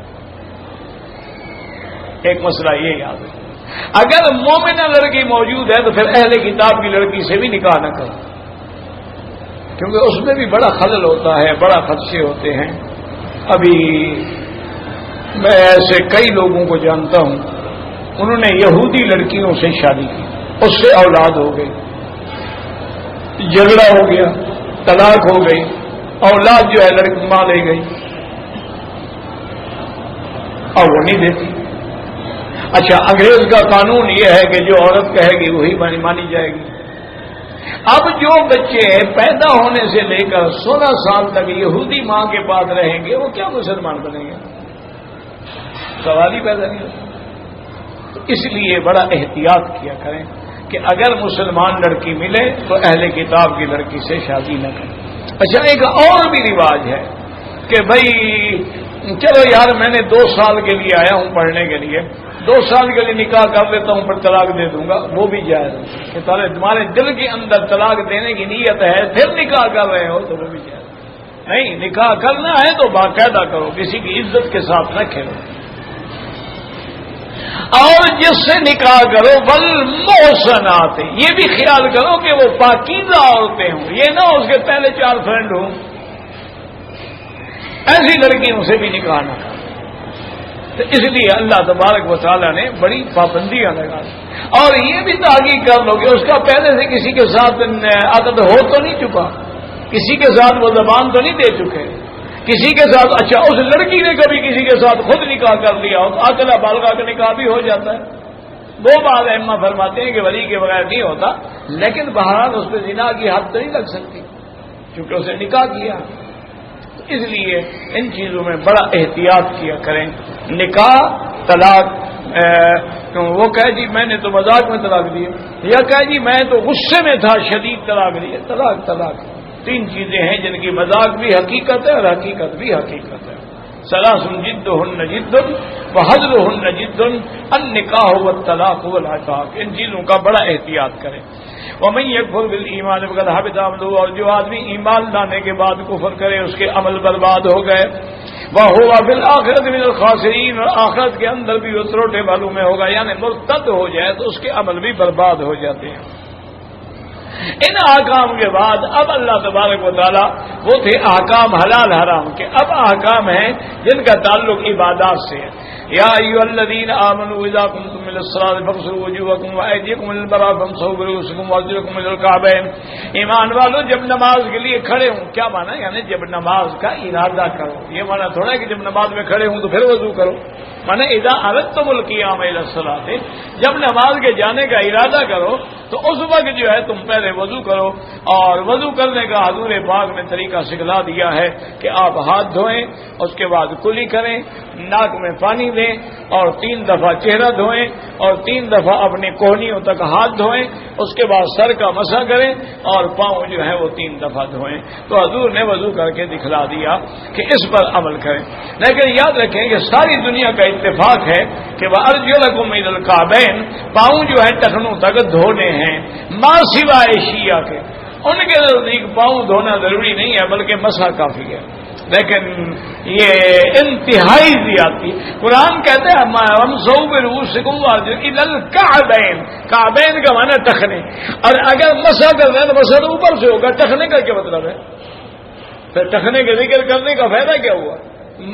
ایک مسئلہ یہ یاد ہے، اگر مومنہ لڑکی موجود ہے تو پھر اہل کتاب کی لڑکی سے بھی نکاح نہ کرو، کیونکہ اس میں بھی بڑا خلل ہوتا ہے، بڑا خدشے ہوتے ہیں۔ ابھی میں ایسے کئی لوگوں کو جانتا ہوں، انہوں نے یہودی لڑکیوں سے شادی کی، اس سے اولاد ہو گئی، جھگڑا ہو گیا، طلاق ہو گئی، اولاد جو ہے لڑکی ماں لے گئی اور وہ نہیں دیتی۔ اچھا، انگریز کا قانون یہ ہے کہ جو عورت کہے گی وہی مانی جائے گی۔ اب جو بچے پیدا ہونے سے لے کر 16 سال تک یہودی ماں کے پاس رہیں گے وہ کیا مسلمان بنیں گے؟ سوال ہی پیدا نہیں ہوتا۔ تو اس لیے بڑا احتیاط کیا کریں کہ اگر مسلمان لڑکی ملے تو اہل کتاب کی لڑکی سے شادی نہ کریں۔ اچھا، ایک اور بھی رواج ہے کہ بھائی چلو یار میں نے 2 سال کے لیے آیا ہوں پڑھنے کے لیے، 2 سال کے لیے نکاح کر لیتا ہوں پھر طلاق دے دوں گا، وہ بھی جائز ہے کہ تمہارے دل کے اندر طلاق دینے کی نیت ہے پھر نکاح کر رہے ہو تو وہ بھی جائز نہیں۔ نکاح کرنا ہے تو باقاعدہ کرو، کسی کی عزت کے ساتھ نہ کھیلو، اور جس سے نکاح کرو والمحصنات، یہ بھی خیال کرو کہ وہ پاکیزہ عورتیں ہوں، یہ نہ اس کے پہلے 4 فرینڈ ہوں، ایسی لڑکیوں سے بھی نکاح نہ کرو۔ تو اس لیے اللہ تبارک و تعالیٰ نے بڑی پابندیاں لگا دی، اور یہ بھی تحقیق کر لو کہ اس کا پہلے سے کسی کے ساتھ عقد ہو تو نہیں چکا، کسی کے ساتھ وہ زبان تو نہیں دے چکے، کسی کے ساتھ۔ اچھا، اس لڑکی نے کبھی کسی کے ساتھ خود نکاح کر لیا ہو تو عاقلہ بالغہ کا نکاح بھی ہو جاتا ہے۔ وہ بات ائمہ فرماتے ہیں کہ ولی کے بغیر نہیں ہوتا، لیکن بہرحال اس پہ زنا کی حد تو نہیں لگ سکتی کیونکہ اسے نکاح کیا۔ اس لیے ان چیزوں میں بڑا احتیاط کیا کریں۔ نکاح، طلاق، وہ کہے جی میں نے تو مذاق میں طلاق دی، یا کہے جی میں تو غصے میں تھا شدید طلاق دی۔ طلاق 3 چیزیں ہیں جن کی مذاق بھی حقیقت ہے اور حقیقت بھی حقیقت ہے۔ ثلاث جدہن جد وحضرہن جد النکاح والطلاق والعتاق، ان چیزوں کا بڑا احتیاط کریں۔ ومن یکفر بالایمان فقد حبط عملہ، اور جو آدمی ایمان لانے کے بعد کفر کرے اس کے عمل برباد ہو گئے۔ وہو فی الآخرۃ من الخاسرین، اور آخرت کے اندر بھی وہ تروٹے بالوں میں ہوگا، یعنی مرتد ہو جائے تو اس کے عمل بھی برباد ہو جاتے ہیں۔ ان احکام کے بعد اب اللہ تبارک و تعالیٰ، وہ تھے احکام حلال حرام کے، اب احکام ہیں جن کا تعلق عبادات سے ہے۔ یا ایھا الذین آمنوا اذا قمتم الى الصلاۃ فاغسلوا وجوہکم وایدیکم الى المرافق وامسحوا برؤوسکم وارجلکم الى الکعبین۔ ایمان والو جب نماز کے لیے کھڑے ہوں، کیا مانا؟ یعنی جب نماز کا ارادہ کرو، یہ مانا تھوڑا ہے کہ جب نماز میں کھڑے ہوں تو پھر وضو کرو، مانا اذا اردتم القیام الى الصلاۃ، جب نماز کے جانے کا ارادہ کرو تو اس وقت جو ہے تم پہلے وضو کرو، اور وضو کرنے کا حضور پاک نے طریقہ سکھلا دیا ہے کہ آپ ہاتھ دھوئیں، اس کے بعد کلی کریں، ناک میں پانی دیں اور 3 دفعہ چہرہ دھوئیں اور 3 دفعہ اپنی کوہنیوں تک ہاتھ دھوئیں، اس کے بعد سر کا مسح کریں اور پاؤں جو ہے وہ 3 دفعہ دھوئیں۔ تو حضور نے وضو کر کے دکھلا دیا کہ اس پر عمل کریں، لیکن یاد رکھیں کہ ساری دنیا کا اتفاق ہے کہ وَأَرْجُلَكُمْ إِلَى الْكَعْبَيْنِ، پاؤں جو ہے ٹخنوں تک دھونے ہیں، ما سوائے شیعہ کے، ان کے نزدیک پاؤں دھونا ضروری نہیں ہے بلکہ مسح کافی ہے، لیکن یہ انتہائی زیادتی۔ قرآن کہتے ہیں وَامْسَحُوا بِرُؤُوسِكُمْ وَأَرْجُلَكُمْ إِلَى الْكَعْبَيْنِ، کعبین کا معنی ٹخنے، اور اگر مسح کر رہے ہیں تو مسح تو اوپر سے ہوگا، ٹخنے کا کیا مطلب ہے؟ پھر ٹخنے کے ذکر کرنے کا فائدہ کیا ہوا؟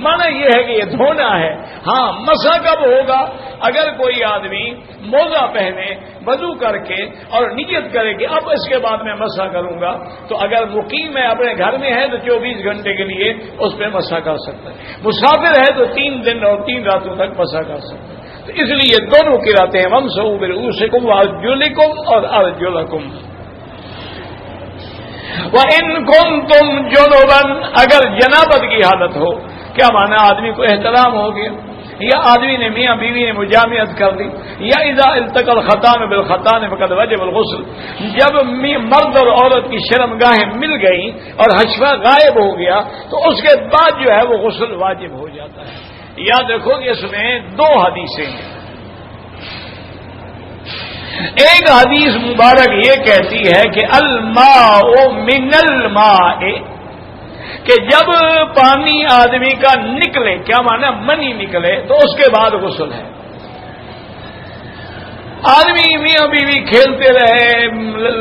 معنی یہ ہے کہ یہ دھونا ہے۔ ہاں، مسح کب ہوگا؟ اگر کوئی آدمی موزہ پہنے وضو کر کے اور نیت کرے کہ اب اس کے بعد میں مسح کروں گا، تو اگر مقیم ہے اپنے گھر میں ہے تو 24 گھنٹے کے لیے اس پہ مسح کر سکتا ہے، مسافر ہے تو 3 دن اور 3 راتوں تک مسح کر سکتا ہے۔ تو اس لیے دونوں کی راتیں ہیں، وامسحوا برؤوسکم وارجلکم اور ارجلکم۔ وَإِن كُنتُمْ جُنُبًا، اگر جنابت کی حالت ہو، کیا مانا؟ آدمی کو احتلام ہو گیا، یا آدمی نے میاں بیوی نے مجامعت کر دی، یا اذا التقى الختان بالختان فقد وجب الغسل، جب مرد اور عورت کی شرمگاہیں مل گئیں اور حشفہ غائب ہو گیا تو اس کے بعد جو ہے وہ غسل واجب ہو جاتا ہے۔ یاد رکھو کہ اس میں 2 حدیثیں ہیں۔ ایک حدیث مبارک یہ کہتی ہے کہ الماء من الماء، کہ جب پانی آدمی کا نکلے، کیا معنی؟ منی نکلے تو اس کے بعد غسل ہے۔ آدمی میاں بیوی کھیلتے رہے،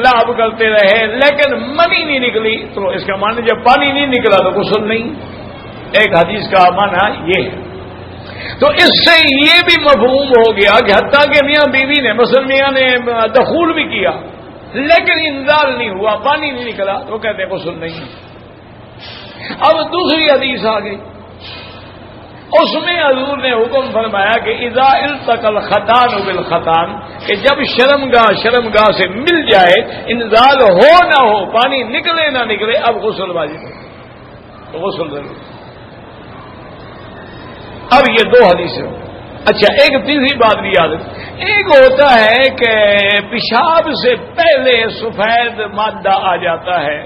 لعب کرتے رہے، لیکن منی نہیں نکلی، تو اس کا معنی جب پانی نہیں نکلا تو غسل نہیں۔ ایک حدیث کا معنی یہ ہے۔ تو اس سے یہ بھی مفہوم ہو گیا کہ حتیٰ کہ میاں بیوی نے مثلا میاں نے دخول بھی کیا لیکن انزال نہیں ہوا، پانی نہیں نکلا، تو کہتے ہیں غسل نہیں۔ اب دوسری حدیث آ گئی، اس میں حضور نے حکم فرمایا کہ اذا التقى الختان بالختان، کہ جب شرمگاہ سے مل جائے، انزال ہو نہ ہو، پانی نکلے نہ نکلے، اب غسل واجب ہے، تو غسل ضرور۔ اب یہ دو حدیثیں۔ اچھا، ایک تیسری بات بھی یاد ہے، ایک ہوتا ہے کہ پیشاب سے پہلے سفید مادہ آ جاتا ہے،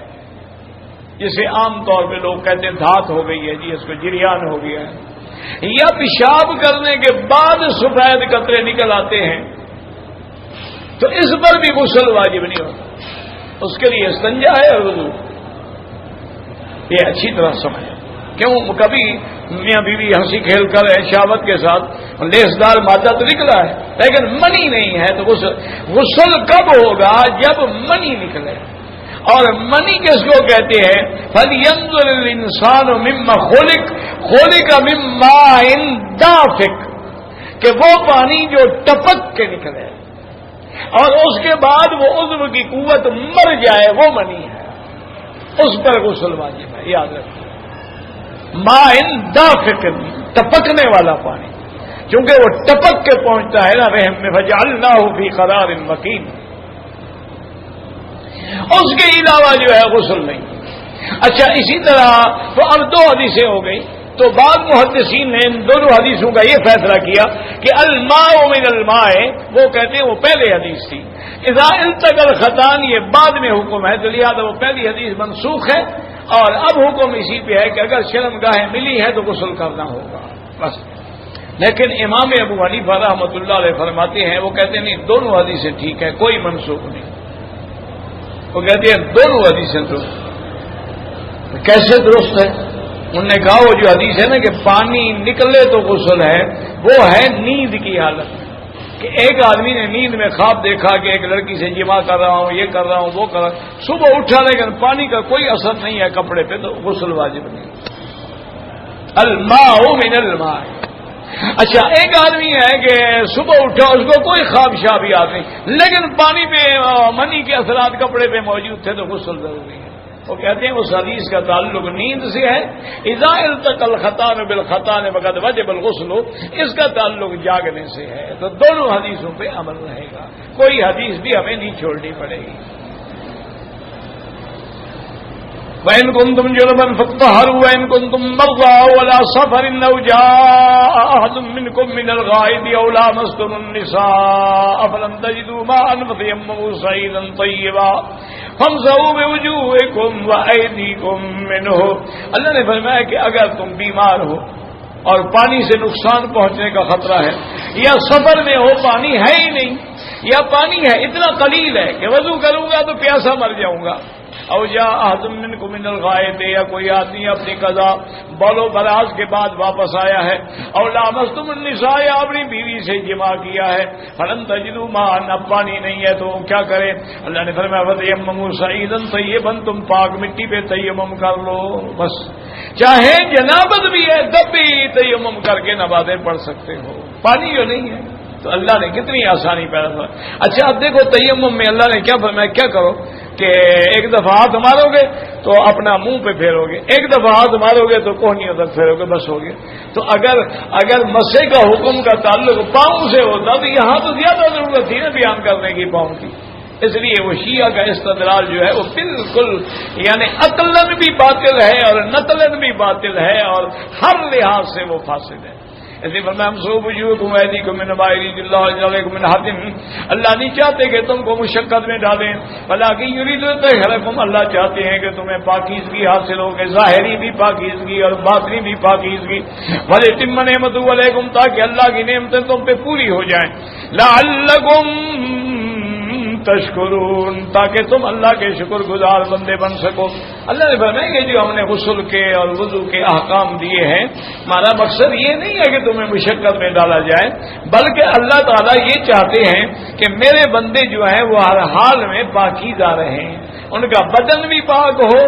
جسے عام طور پہ لوگ کہتے ہیں دھات ہو گئی ہے، جی اس کو جریان ہو گیا ہے، یا پیشاب کرنے کے بعد سفید قطرے نکل آتے ہیں، تو اس پر بھی غسل واجب نہیں ہوتا، اس کے لیے استنجا ہے اور وضو۔ یہ اچھی طرح سمجھ، کیوں کبھی میاں بیوی ہنسی کھیل کر شہوت کے ساتھ لیسدار مادہ تو نکلا ہے لیکن منی نہیں ہے، تو غسل کب ہوگا؟ جب منی نکلے۔ اور منی کس کو کہتے ہیں؟ فَلْيَنْظُرِ الْإِنسَانُ مِمَّا خُلِقَ مِن مَّاءٍ دَافِقٍ، کہ وہ پانی جو ٹپک کے نکلے اور اس کے بعد وہ عضو کی قوت مر جائے، وہ منی ہے، اس پر غسل واجب ہے، یاد رکھیں۔ ماء دافق، ٹپکنے والا پانی، چونکہ وہ ٹپک کے پہنچتا ہے نا رحم میں، فجعلناہ فی قرار مکین، اس کے علاوہ جو ہے غسل نہیں۔ اچھا، اسی طرح تو اب دو حدیثیں ہو گئی، تو بعض محدثین نے ان دونوں حدیثوں کا یہ فیصلہ کیا کہ الماء من الماء، وہ کہتے ہیں وہ پہلے حدیث تھی، اذا التقى الختان یہ بعد میں حکم ہے، تو لہٰذا وہ پہلی حدیث منسوخ ہے، اور اب حکم اسی پہ ہے کہ اگر شرمگاہیں ملی ہے تو غسل کرنا ہوگا بس۔ لیکن امام ابو حنیفہ رحمۃ اللہ علیہ فرماتے ہیں، وہ کہتے ہیں نہیں، دونوں حدیثیں ٹھیک ہے، کوئی منسوخ نہیں، وہ کہتے ہیں دونوں حدیثیں درست۔ کیسے درست ہے؟ انہوں نے کہا وہ جو حدیث ہے نا کہ پانی نکلے تو غسل ہے، وہ ہے نیند کی حالت میں، کہ ایک آدمی نے نیند میں خواب دیکھا کہ ایک لڑکی سے جمع کر رہا ہوں، یہ کر رہا ہوں، وہ کر رہا ہوں، صبح اٹھا لیکن پانی کا کوئی اثر نہیں ہے کپڑے پہ، تو غسل واجب نہیں۔ الماء من الماء۔ اچھا، ایک آدمی ہے کہ صبح اٹھا، اس کو کوئی خواب شاب یاد نہیں، لیکن پانی پہ منی کے اثرات کپڑے پہ موجود تھے، تو غسل ضروری ہے۔ وہ کہتے ہیں اس حدیث کا تعلق نیند سے ہے، اذا التقى الختان بالختان فقد وجب الغسل، اس کا تعلق جاگنے سے ہے، تو دونوں حدیثوں پہ عمل رہے گا، کوئی حدیث بھی ہمیں نہیں چھوڑنی پڑے گی۔ وَإِن كُنتُمْ جُنُبًا فَاطَّهَّرُوا وَإِن كُنتُم مَّرْضَىٰ أَوْ عَلَىٰ سَفَرٍ أَوْ جَاءَ أَحَدٌ مِّنكُم مِّنَ الْغَائِطِ أَوْ لَامَسْتُمُ النِّسَاءَ فَلَمْ تَجِدُوا مَاءً فَتَيَمَّمُوا صَعِيدًا طَيِّبًا فَامْسَحُوا بِوُجُوهِكُمْ وَأَيْدِيكُمْ مِنْهُ۔ اللہ نے فرمایا کہ اگر تم بیمار ہو اور پانی سے نقصان پہنچنے کا خطرہ ہے، یا سفر میں ہو، پانی ہے ہی نہیں، یا پانی ہے اتنا قلیل ہے کہ وضو کروں گا تو پیاسا مر جاؤں گا، او جاء احد منکم من الغائط، یا کوئی آدمی اپنی قضا بول و براز کے بعد واپس آیا ہے، او لامستم النساء، یا اپنی بیوی سے جماع کیا ہے، فلم تجدوا ماء، اب پانی نہیں ہے تو کیا کرے؟ اللہ نے فرمایا فتیمموا صعیدا طیبا، تم پاک مٹی پہ تیمم کر لو، بس چاہے جنابت بھی ہے تب بھی تیمم کر کے نمازیں پڑھ سکتے ہو، پانی جو نہیں ہے تو اللہ نے کتنی آسانی پیدا کر۔ اچھا، اب دیکھو تیمم میں اللہ نے کیا فرمایا، کیا کرو کہ ایک دفعہ ہاتھ مارو گے تو اپنا منہ پہ پھیرو گے، ایک دفعہ ہاتھ مارو گے تو کوہنیوں تک پھیرو گے، بس ہو گیا۔ تو اگر مسے کا حکم کا تعلق پاؤں سے ہوتا تو یہاں تو زیادہ ضرورت تھی نا بیان کرنے کی پاؤں کی، اس لیے وہ شیعہ کا استدلال جو ہے وہ بالکل یعنی عقلاً بھی باطل ہے اور نقلاً بھی باطل ہے اور ہر لحاظ سے وہ فاسد ہے۔ ایسے اللہ نہیں چاہتے کہ تم کو مشقت میں ڈالیں، بلکہ یرید طہرکم، اللہ چاہتے ہیں کہ تمہیں پاکیزگی حاصل ہو، کہ ظاہری بھی پاکیزگی اور باطنی بھی پاکیزگی، ولیتم نعمتہ علیکم، تاکہ اللہ کی نعمتیں تم پہ پوری ہو جائیں، لعلکم تشکرون، تاکہ تم اللہ کے شکر گزار بندے بن سکو۔ اللہ نے فرمایا کہ جو ہم نے غسل کے اور وضو کے احکام دیے ہیں، ہمارا مقصد یہ نہیں ہے کہ تمہیں مشقت میں ڈالا جائے، بلکہ اللہ تعالیٰ یہ چاہتے ہیں کہ میرے بندے جو ہیں وہ ہر حال میں پاکیزہ رہیں، ان کا بدن بھی پاک ہو،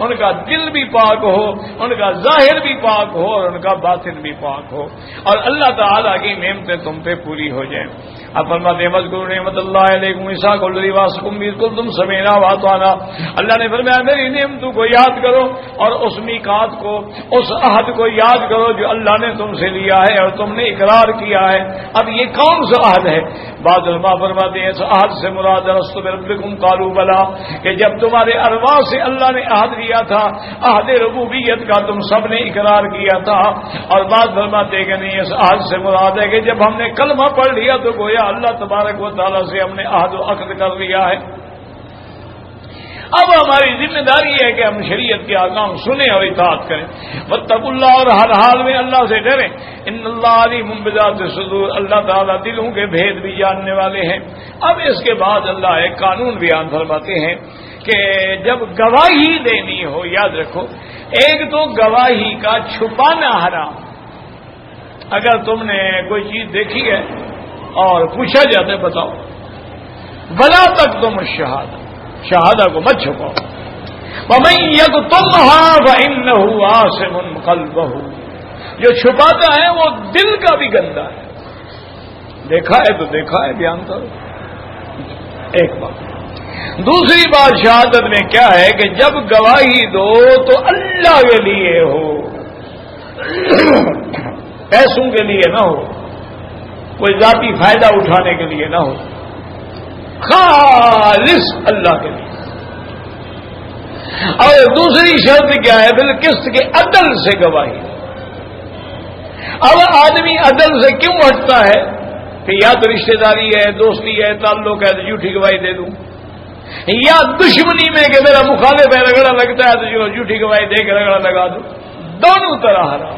ان کا دل بھی پاک ہو، ان کا ظاہر بھی پاک ہو اور ان کا باطن بھی پاک ہو، اور اللہ تعالیٰ کی نعمتیں تم پہ پوری ہو جائیں۔ اب فرماتے ہیں مذکور نعمت اللہ علیکم عیسیٰ کو الذی واسکم بالکل تم سمینا واتوانا۔ اللہ نے فرمایا میری نعمتوں کو یاد کرو اور اس میقات کو، اس عہد کو یاد کرو جو اللہ نے تم سے لیا ہے اور تم نے اقرار کیا ہے۔ اب یہ کون سا عہد ہے؟ بعض علماء فرماتے ہیں اس عہد سے مراد الست بربکم قالوا بلا، کہ جب تمہارے ارواح سے اللہ نے عہد لیا تھا، عہد ربوبیت کا تم سب نے اقرار کیا تھا۔ اور بعض فرماتے ہیں کہ نہیں، اس عہد سے مراد ہے کہ جب ہم نے کلمہ پڑھ لیا تو گویا اللہ تبارک و تعالیٰ سے ہم نے عہد و عقد کر لیا ہے۔ اب ہماری ذمہ داری ہے کہ ہم شریعت کے احکام سنیں اور اطاعت کریں۔ واتقوا اللہ، اور ہر حال میں اللہ سے ڈریں۔ ان اللہ علیم بذات الصدور، اللہ تعالیٰ دلوں کے بھید بھی جاننے والے ہیں۔ اب اس کے بعد اللہ ایک قانون بیان فرماتے ہیں کہ جب گواہی دینی ہو، یاد رکھو، ایک تو گواہی کا چھپانا حرام۔ اگر تم نے کوئی چیز دیکھی ہے اور پوچھا جاتا ہے بتاؤ، ولا تکتموا الشہادہ، شہادہ کو مت چھپاؤ۔ ومن یکتمھا فإنہ آثم قلبہ، جو چھپاتا ہے وہ دل کا بھی گندا ہے۔ دیکھا ہے تو دیکھا ہے، بیان کرو۔ ایک بات۔ دوسری بات شہادت میں کیا ہے کہ جب گواہی دو تو اللہ کے لیے ہو، پیسوں کے لیے نہ ہو، کوئی ذاتی فائدہ اٹھانے کے لیے نہ ہو، خالص اللہ کے لیے۔ اور دوسری شرط کیا ہے؟ بالقسط کے عدل سے گواہی۔ اب آدمی عدل سے کیوں ہٹتا ہے کہ یا تو رشتہ داری ہے، دوستی ہے، تعلق ہے تو جھوٹی گواہی دے دوں، یا دشمنی میں کہ میرا مخالف ہے رگڑا لگتا ہے تو جھوٹی گواہی دے کے رگڑا لگا دوں۔ دونوں طرح حرام۔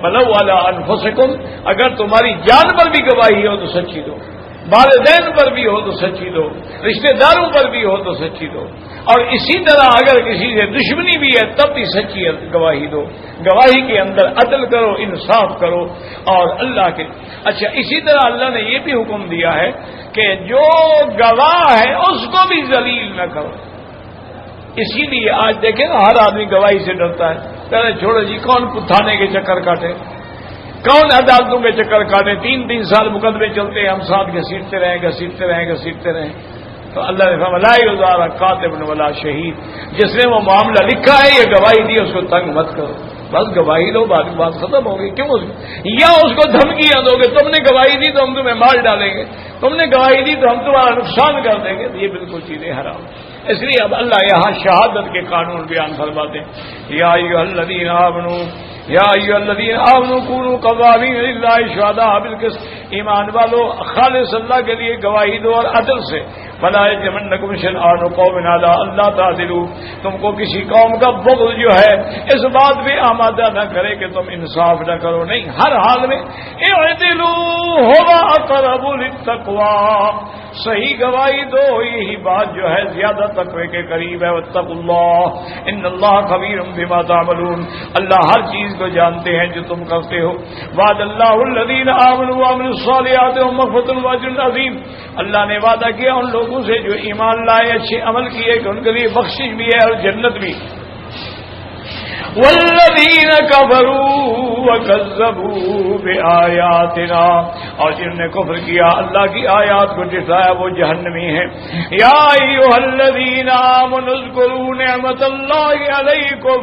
بلو علی انفسکم، اگر تمہاری جان پر بھی گواہی ہو تو سچی دو، والدین پر بھی ہو تو سچی دو، رشتہ داروں پر بھی ہو تو سچی دو، اور اسی طرح اگر کسی سے دشمنی بھی ہے تب بھی سچی گواہی دو۔ گواہی کے اندر عدل کرو، انصاف کرو اور اللہ کے۔ اچھا، اسی طرح اللہ نے یہ بھی حکم دیا ہے کہ جو گواہ ہے اس کو بھی ذلیل نہ کرو۔ اسی لیے آج دیکھیں نا، ہر آدمی گواہی سے ڈرتا ہے۔ پہلے چھوڑو جی، کون تھانے کے چکر کاٹے، کون عدالتوں کے چکر کاٹے، 3 سال مقدمے چلتے ہیں، ہم ساتھ گھسیٹتے رہیں۔ تو اللہ نے فرمایا لا یضار کاتب ولا شہید، جس نے وہ معاملہ لکھا ہے، یہ گواہی دی، اس کو تنگ مت کرو، بس گواہی لو، بات ختم ہو گئی۔ کیوں یا اس کو دھمکیاں دو گے، تم نے گواہی دی تو ہم تمہیں مار ڈالیں گے، تم نے گواہی دی تو ہم تمہارا نقصان کر دیں گے، یہ بالکل چیزیں حرام۔ اس لیے اب اللہ یہاں شہادت کے قانون بیان فرماتے ہیں۔ یا ایھا الذین آمنوا کونوا قوامین للہ شہداء بالقسط، ایمان والو خالص اللہ کے لیے گواہی دو اور عدل سے۔ ولا یجرمنکم شنآن قوم علی الا تعدلوا، تم کو کسی قوم کا بغض جو ہے اس بات پہ آمادہ نہ کرے کہ تم انصاف نہ کرو، نہیں، ہر حال میں اعدلوا هو اقرب للتقوی، صحیح گواہی دو، یہی بات جو ہے زیادہ تقوی کے قریب ہے۔ واتقوا اللہ ان اللہ خبیر بما تعملون، اللہ ہر چیز کو جانتے ہیں جو تم کرتے ہو۔ وعد اللہ الذین آمنوا وعملوا الصالحات مغفرۃ واجر عظیم، اللہ نے وعدہ کیا ان لوگوں سے جو ایمان لائے، اچھے عمل کیے کہ ان کے لیے بخشش بھی ہے اور جنت بھی۔ والذین کفروا وکذبوا بآیاتنا، اور جنہوں نے کفر کیا اللہ کی آیات کو جھٹلایا وہ جہنمی ہیں۔ یا ایھا الذین آمنوا اذکروا نعمت اللہ علیکم،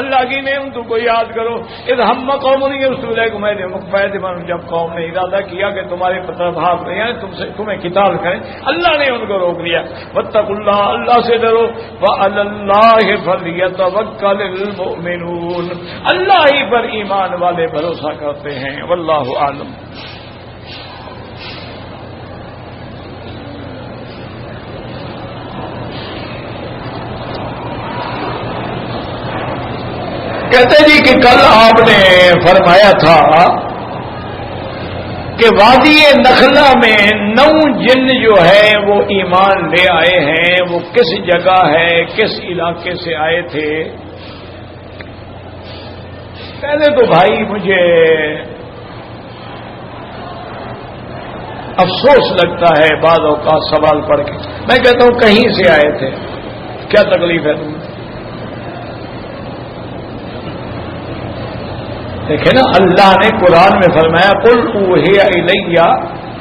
اللہ کی نعمتوں کو یاد کرو۔ اذ ہم قوم یرسلونکم ایلیہم، جب قوم نے ارادہ کیا کہ تمہارے طرف ہاتھ نہیں آئے، تمہیں قتال کریں، اللہ نے ان کو روک لیا۔ واتقوا اللہ، اللہ سے ڈرو۔ وعلی اللہ فلیتوکل المؤمنون، اللہ ہی پر ایمان والے بھروسہ کرتے ہیں۔ واللہ اعلم۔ کہتے جی کہ کل آپ نے فرمایا تھا کہ وادی نخلا میں 9 جن جو ہے وہ ایمان لے آئے ہیں. وہ کس جگہ ہے، کس علاقے سے آئے تھے؟ پہلے تو بھائی مجھے افسوس لگتا ہے بعض اوقات سوال پڑھ کے. میں کہتا ہوں کہیں سے آئے تھے، کیا تکلیف ہے تمہیں؟ دیکھیں نا، اللہ نے قرآن میں فرمایا قل اوحی الی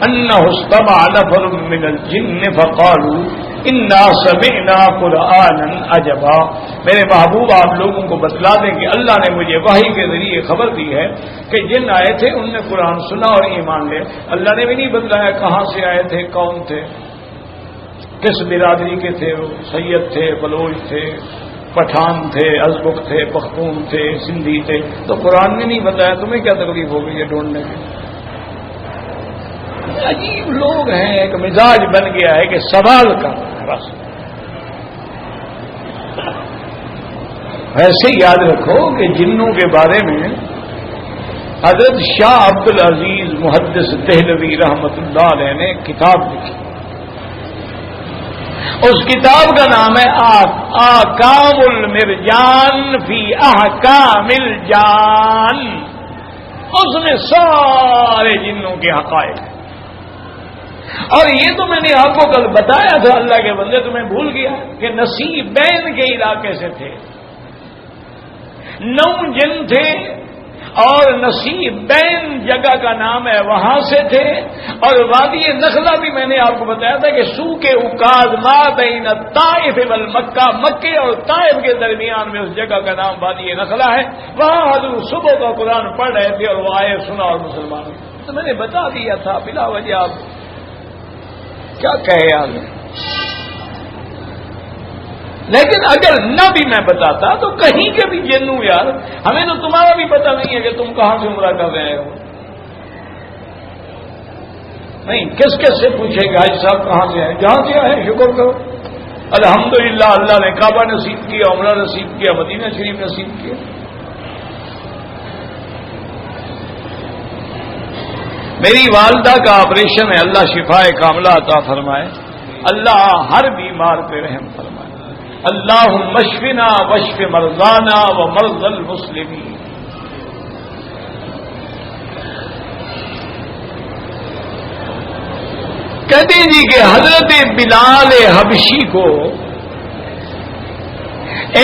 انہ استمع نفر من الجن فقالوا انا سمعنا قرآنا عجبا. میرے محبوب آپ لوگوں کو بتلا دیں کہ اللہ نے مجھے وحی کے ذریعے خبر دی ہے کہ جن آئے تھے ان نے قرآن سنا اور ایمان لے. اللہ نے بھی نہیں بتلایا کہاں سے آئے تھے، کون تھے، کس برادری کے تھے، وہ سید تھے، بلوچ تھے، پٹھان تھے، ازبک تھے، پختون تھے، سندھی تھے. تو قرآن نے نہیں بتایا، تمہیں کیا تکلیف ہو گئی یہ ڈھونڈنے کی؟ عجیب لوگ ہیں، ایک مزاج بن گیا ہے کہ سوال کرنا ہے بس. ایسے یاد رکھو کہ جنوں کے بارے میں حضرت شاہ عبد العزیز محدث دہلوی رحمت اللہ علیہ نے کتاب لکھی. اس کتاب کا نام ہے احکام المرجان فی احکام الجان. اس میں سارے جنوں کے حقائق ہیں. اور یہ تو میں نے آپ کو کل بتایا تھا، اللہ کے بندے تمہیں بھول گیا کہ نصیبین کے علاقے سے تھے. 9 جن تھے اور نصیبین جگہ کا نام ہے، وہاں سے تھے. اور وادی نخلا بھی میں نے آپ کو بتایا تھا کہ سو کے اکاز ما بین الطائف والمکہ، مکے اور طائف کے درمیان میں اس جگہ کا نام وادی نخلا ہے. وہاں حضور صبح کا قرآن پڑھ رہے تھے اور وہ آئے، سنا اور مسلمان ہوئے. تو میں نے بتا دیا تھا بلا وجہ. آپ کیا کہے آگے؟ لیکن اگر نہ بھی میں بتاتا تو کہیں کے بھی جنوں یار، ہمیں تو تمہارا بھی پتہ نہیں ہے کہ تم کہاں سے عمرہ کر رہے ہو. نہیں، کس کس سے پوچھے گا حاجی صاحب کہاں سے آئے؟ جہاں سے آئے شکر کرو الحمدللہ. اللہ نے کعبہ نصیب کیا، عمرہ نصیب کیا، مدینہ شریف نصیب کیا. میری والدہ کا آپریشن ہے، اللہ شفائے کاملہ عطا فرمائے. اللہ ہر بیمار پہ رحم فرمائے. اللہم اشفنا واشف مرضانا ومرضى المسلمین. کہتے ہیں جی کہ حضرت بلال حبشی کو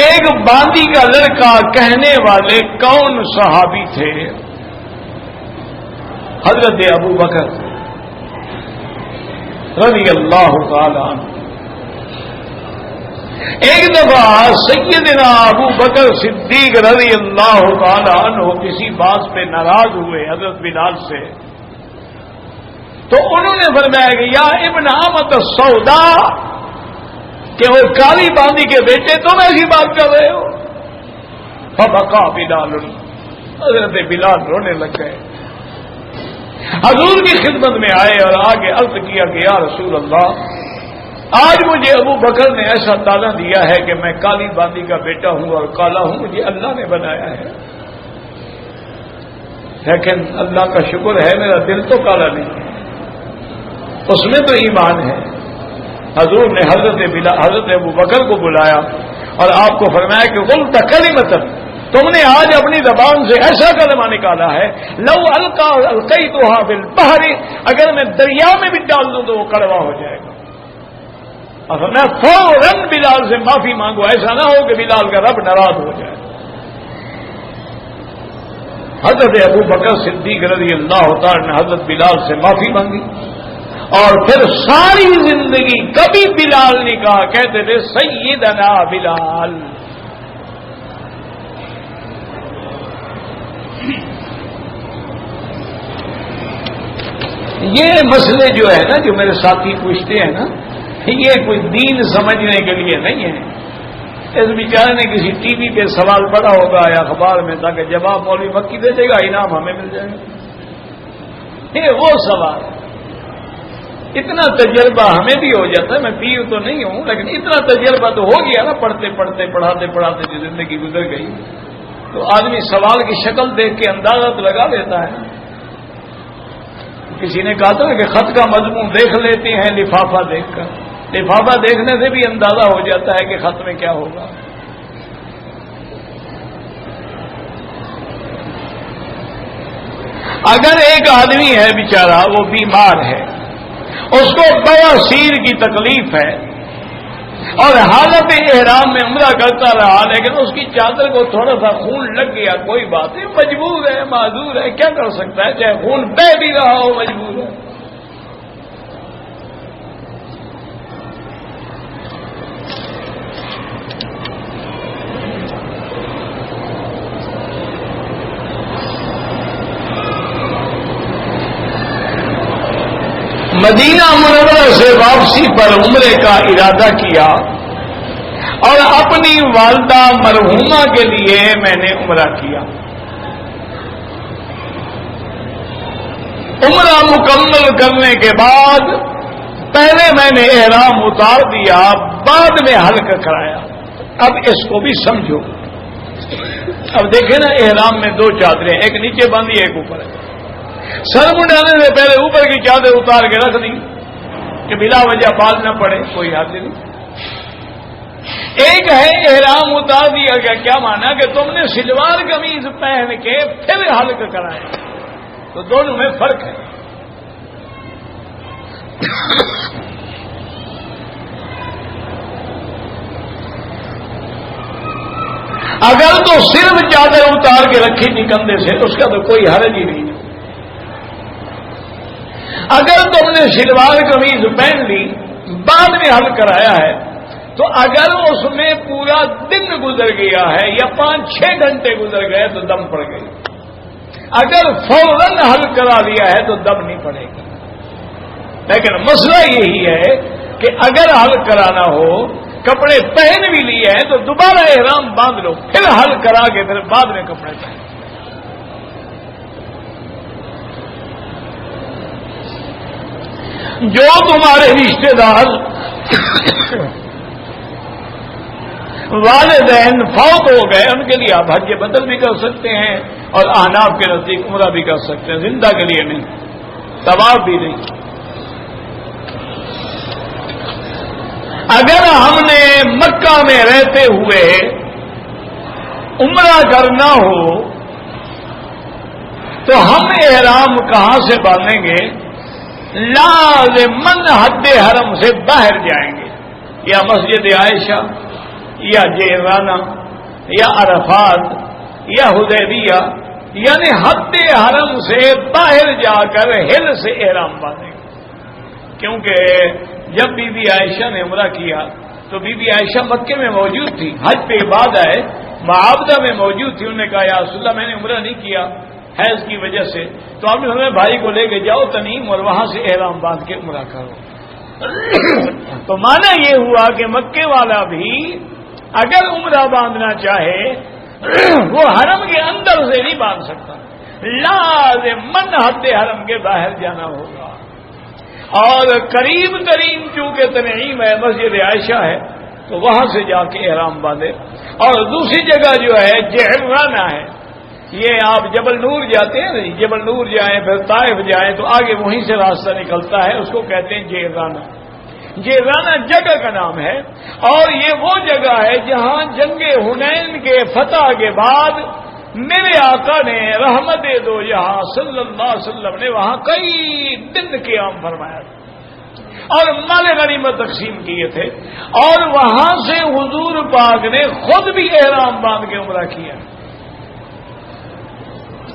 ایک باندی کا لڑکا کہنے والے کون صحابی تھے؟ حضرت ابو بکر رضی اللہ تعالی عنہ. ایک دفعہ سیدنا ابو بکر صدیق رضی اللہ تعالی عنہ کسی بات پہ ناراض ہوئے حضرت بلال سے، تو انہوں نے فرمایا کہ یا ابن امۃ السودا، کہ وہ کالی باندی کے بیٹے تم ایسی بات کر رہے ہو. فبکا بلال، حضرت بلال رونے لگ گئے. حضور کی خدمت میں آئے اور آگے عرض کیا کہ یا رسول اللہ، آج مجھے ابو بکر نے ایسا تانا دیا ہے کہ میں کالی باندی کا بیٹا ہوں اور کالا ہوں، مجھے اللہ نے بنایا ہے. لیکن اللہ کا شکر ہے میرا دل تو کالا نہیں ہے، اس میں تو ایمان ہے. حضور نے حضرت ابو بکر کو بلایا اور آپ کو فرمایا کہ قلت کلمۃ، تم نے آج اپنی زبان سے ایسا کلمہ نکالا ہے، لو القیتها بالبحر، اگر میں دریا میں بھی ڈال دوں تو وہ کڑوا ہو جائے گا. اور میں فوراً بلال سے معافی مانگو، ایسا نہ ہو کہ بلال کا رب ناراض ہو جائے. حضرت ابو بکر صدیق رضی اللہ تعالی نے حضرت بلال سے معافی مانگی اور پھر ساری زندگی کبھی بلال نہیں کہا، کہتے تھے سیدنا بلال. یہ مسئلے جو ہے نا، جو میرے ساتھی پوچھتے ہیں نا، یہ کوئی دین سمجھنے کے لیے نہیں ہے. اس بیچارے نے کسی ٹی وی پہ سوال پڑھا ہوگا یا اخبار میں، تاکہ جواب مولوی مکی دے دے گا، انعام ہمیں مل جائے گا. یہ وہ سوال. اتنا تجربہ ہمیں بھی ہو جاتا ہے، میں پیو تو نہیں ہوں لیکن اتنا تجربہ تو ہو گیا نا، پڑھتے پڑھتے پڑھاتے پڑھاتے جو زندگی گزر گئی، تو آدمی سوال کی شکل دیکھ کے اندازہ تو لگا لیتا ہے. کسی نے کہا تھا کہ خط کا مضمون دیکھ لیتے ہیں لفافہ دیکھ کر. لفافہ دیکھنے سے بھی اندازہ ہو جاتا ہے کہ خط میں کیا ہوگا. اگر ایک آدمی ہے بیچارہ وہ بیمار ہے, اس کو بواسیر کی تکلیف ہے اور حالت احرام میں عمرہ کرتا رہا, لیکن اس کی چادر کو تھوڑا سا خون لگ گیا, کوئی بات نہیں, مجبور ہے, معذور ہے, کیا کر سکتا ہے, چاہے خون بہہ بھی رہا ہو مجبور ہے. مدینہ منورہ سے واپسی پر عمرے کا ارادہ کیا اور اپنی والدہ مرحومہ کے لیے میں نے عمرہ کیا. عمرہ مکمل کرنے کے بعد پہلے میں نے احرام اتار دیا, بعد میں حلق کرایا. اب اس کو بھی سمجھو. اب دیکھیں نا, احرام میں دو چادریں, ایک نیچے باندھی ایک اوپر ہے. سر منڈانے سے پہلے اوپر کی چادر اتار کے رکھ دی کہ بلا وجہ بال نہ پڑے, کوئی حد نہیں. ایک ہے احرام اتار دیا گیا, کیا مانا کہ تم نے شلوار قمیض پہن کے پھر حلق کرایا, تو دونوں میں فرق ہے. اگر تو صرف چادر اتار کے رکھی تھی کندھے سے اس کا تو کوئی حرج ہی نہیں. اگر تم نے شلوار قمیض پہن لی بعد میں حلق کرایا ہے, تو اگر اس میں پورا دن گزر گیا ہے یا 5-6 گھنٹے گزر گئے تو دم پڑ گئی. اگر فوراً حلق کرا لیا ہے تو دم نہیں پڑے گی. لیکن مسئلہ یہی ہے کہ اگر حلق کرانا ہو, کپڑے پہن بھی لیے ہیں, تو دوبارہ احرام باندھ لو, پھر حلق کرا کے پھر بعد میں کپڑے پہن. جو تمہارے رشتے دار والدین فوت ہو گئے ان کے لیے آپ حج بدل بھی کر سکتے ہیں, اور احناف کے نزدیک عمرہ بھی کر سکتے ہیں, زندہ کے لیے نہیں, طواف بھی نہیں. اگر ہم نے مکہ میں رہتے ہوئے عمرہ کرنا ہو تو ہم احرام کہاں سے باندھیں گے؟ لازماً حد حرم سے باہر جائیں گے, یا مسجد عائشہ یا جیرانہ یا عرفات یا حدیبیہ, یعنی حد حرم سے باہر جا کر ہل سے احرام باندھیں گے. کیونکہ جب بی بی عائشہ نے عمرہ کیا تو بی بی عائشہ مکے میں موجود تھی, حج پہ بعد آئے, معابدہ میں موجود تھی. انہوں نے کہا یا رسول اللہ میں نے عمرہ نہیں کیا حیض کی وجہ سے, تو آپ نے ہمیں بھائی کو لے کے جاؤ تنیم اور وہاں سے احرام باندھ کے عمرہ کرو. تو مانا یہ ہوا کہ مکے والا بھی اگر عمرہ باندھنا چاہے وہ حرم کے اندر سے نہیں باندھ سکتا, لازماً حد حرم کے باہر جانا ہوگا. اور قریب ترین چونکہ تنعیم ہے, مسجد عائشہ ہے, تو وہاں سے جا کے احرام باندھے. اور دوسری جگہ جو ہے جعرانہ ہے, یہ آپ جبل نور جاتے ہیں نا, جبل نور جائیں پھر طائف جائیں تو آگے وہیں سے راستہ نکلتا ہے, اس کو کہتے ہیں جعرانہ. جعرانہ جگہ کا نام ہے, اور یہ وہ جگہ ہے جہاں جنگ حنین کے فتح کے بعد میرے آقا نے رحمت دو جہاں صلی اللہ علیہ وسلم نے وہاں کئی دن قیام فرمایا اور مال غنیمت تقسیم کیے تھے, اور وہاں سے حضور پاک نے خود بھی احرام باندھ کے عمرہ کیا.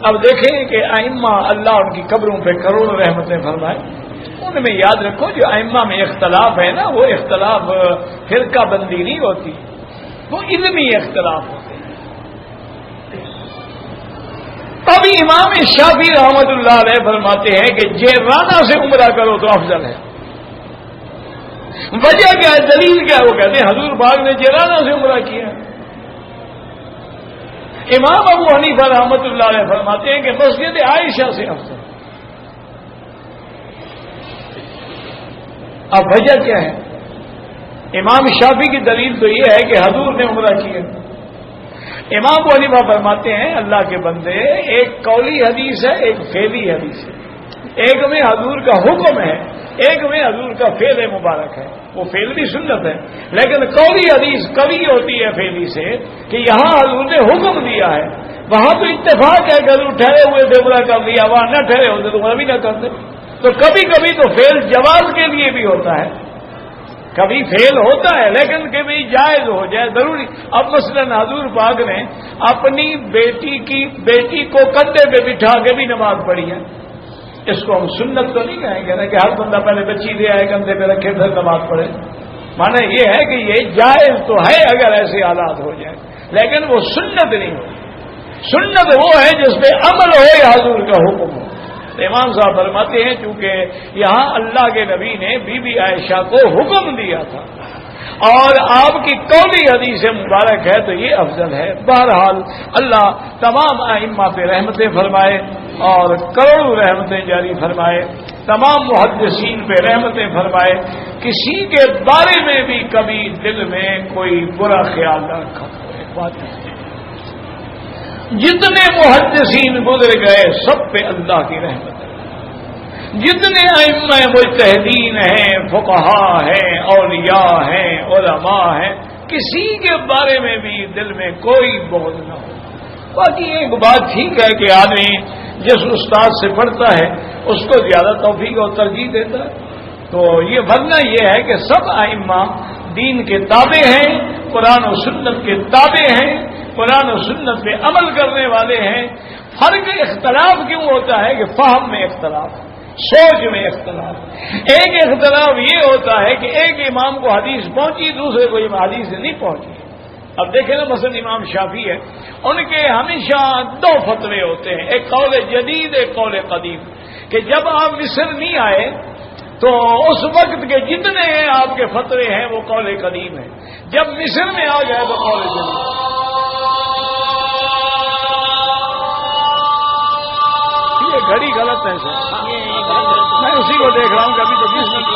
اب دیکھیں کہ ائمہ اللہ ان کی قبروں پہ کروڑوں رحمتیں فرمائے, ان میں یاد رکھو جو ائمہ میں اختلاف ہے نا, وہ اختلاف فرقہ بندی نہیں ہوتی, وہ علمی اختلاف ہوتے. ابھی امام شافعی رحمت اللہ علیہ فرماتے ہیں کہ جعرانہ سے عمرہ کرو تو افضل ہے. وجہ کیا ہے, دلیل کیا ہے؟ وہ کہتے ہیں حضور پاک نے جعرانہ سے عمرہ کیا. امام ابو حنیفہ رحمت اللہ علیہ فرماتے ہیں کہ مسجد عائشہ سے افضل. اب وجہ کیا ہے؟ امام شافعی کی دلیل تو یہ ہے کہ حضور نے عمرہ کیا. امام ابو حنیفہ فرماتے ہیں اللہ کے بندے, ایک قولی حدیث ہے ایک فعلی حدیث ہے. ایک میں حضور کا حکم ہے، ایک میں حضور کا فعل مبارک ہے. وہ فعل بھی سنت ہے، لیکن قولی حدیث کبھی ہوتی ہے فعلی سے کہ یہاں حضور نے حکم دیا ہے، وہاں تو اتفاق ہے کہ حضور ٹھہرے ہوئے تھے برا کر دیا، وہاں نہ ٹھہرے ہوتے تو برا بھی نہ کرتے. تو کبھی کبھی تو فعل جواز کے لیے بھی ہوتا ہے، کبھی فیل ہوتا ہے لیکن کہ بھئی جائز ہو جائے ضروری. اب مثلا حضور پاک نے اپنی بیٹی کو کندھے پہ بٹھا کے بھی نماز پڑھی ہے. اس کو ہم سنت تو نہیں کہیں گے نا کہ ہر بندہ پہلے بچی دے آئے کندھے پہ رکھے پھر نماز پڑھے. مانا یہ ہے کہ یہ جائز تو ہے اگر ایسے حالات ہو جائے، لیکن وہ سنت نہیں ہو. سنت وہ ہے جس پہ عمل ہو یا حضور کا حکم ہو. امام صاحب فرماتے ہیں چونکہ یہاں اللہ کے نبی نے بی بی عائشہ کو حکم دیا تھا اور آپ کی قولی حدیث مبارک ہے تو یہ افضل ہے. بہرحال اللہ تمام ائمہ پہ رحمتیں فرمائے اور کروڑوں رحمتیں جاری فرمائے، تمام محدثین پہ رحمتیں فرمائے. کسی کے بارے میں بھی کبھی دل میں کوئی برا خیال نہ رکھا. ایک بات ہے، جتنے محدثین گزر گئے سب پہ اللہ کی رحمت ہے. جتنے ائمہ مجتہدین ہیں، فقہا ہیں، اولیاء ہیں، علماء ہیں، کسی کے بارے میں بھی دل میں کوئی بغض نہ ہو. باقی ایک بات ٹھیک ہے کہ آدمی جس استاد سے پڑھتا ہے اس کو زیادہ توفیق اور ترجیح دیتا ہے. تو یہ ورنہ یہ ہے کہ سب ائمہ دین کے تابع ہیں، قرآن و سنت کے تابع ہیں، قرآن و سنت پہ عمل کرنے والے ہیں. فرق اختلاف کیوں ہوتا ہے کہ فہم میں اختلاف، سوچ میں اختلاف. ایک اختلاف یہ ہوتا ہے کہ ایک امام کو حدیث پہنچی، دوسرے کو حدیث نہیں پہنچی. اب دیکھیں نا مثلا امام شافعی ہے، ان کے ہمیشہ دو فتوے ہوتے ہیں، ایک قول جدید ایک قول قدیم. کہ جب آپ مصر نہیں آئے تو اس وقت کے جتنے آپ کے فتوے ہیں وہ قول قدیم ہے، جب مصر میں آ گئے تو قول جدید. یہ گھڑی غلط ہے سر، میں اسی کو دیکھ رہا ہوں کہ ابھی تو 20 منٹ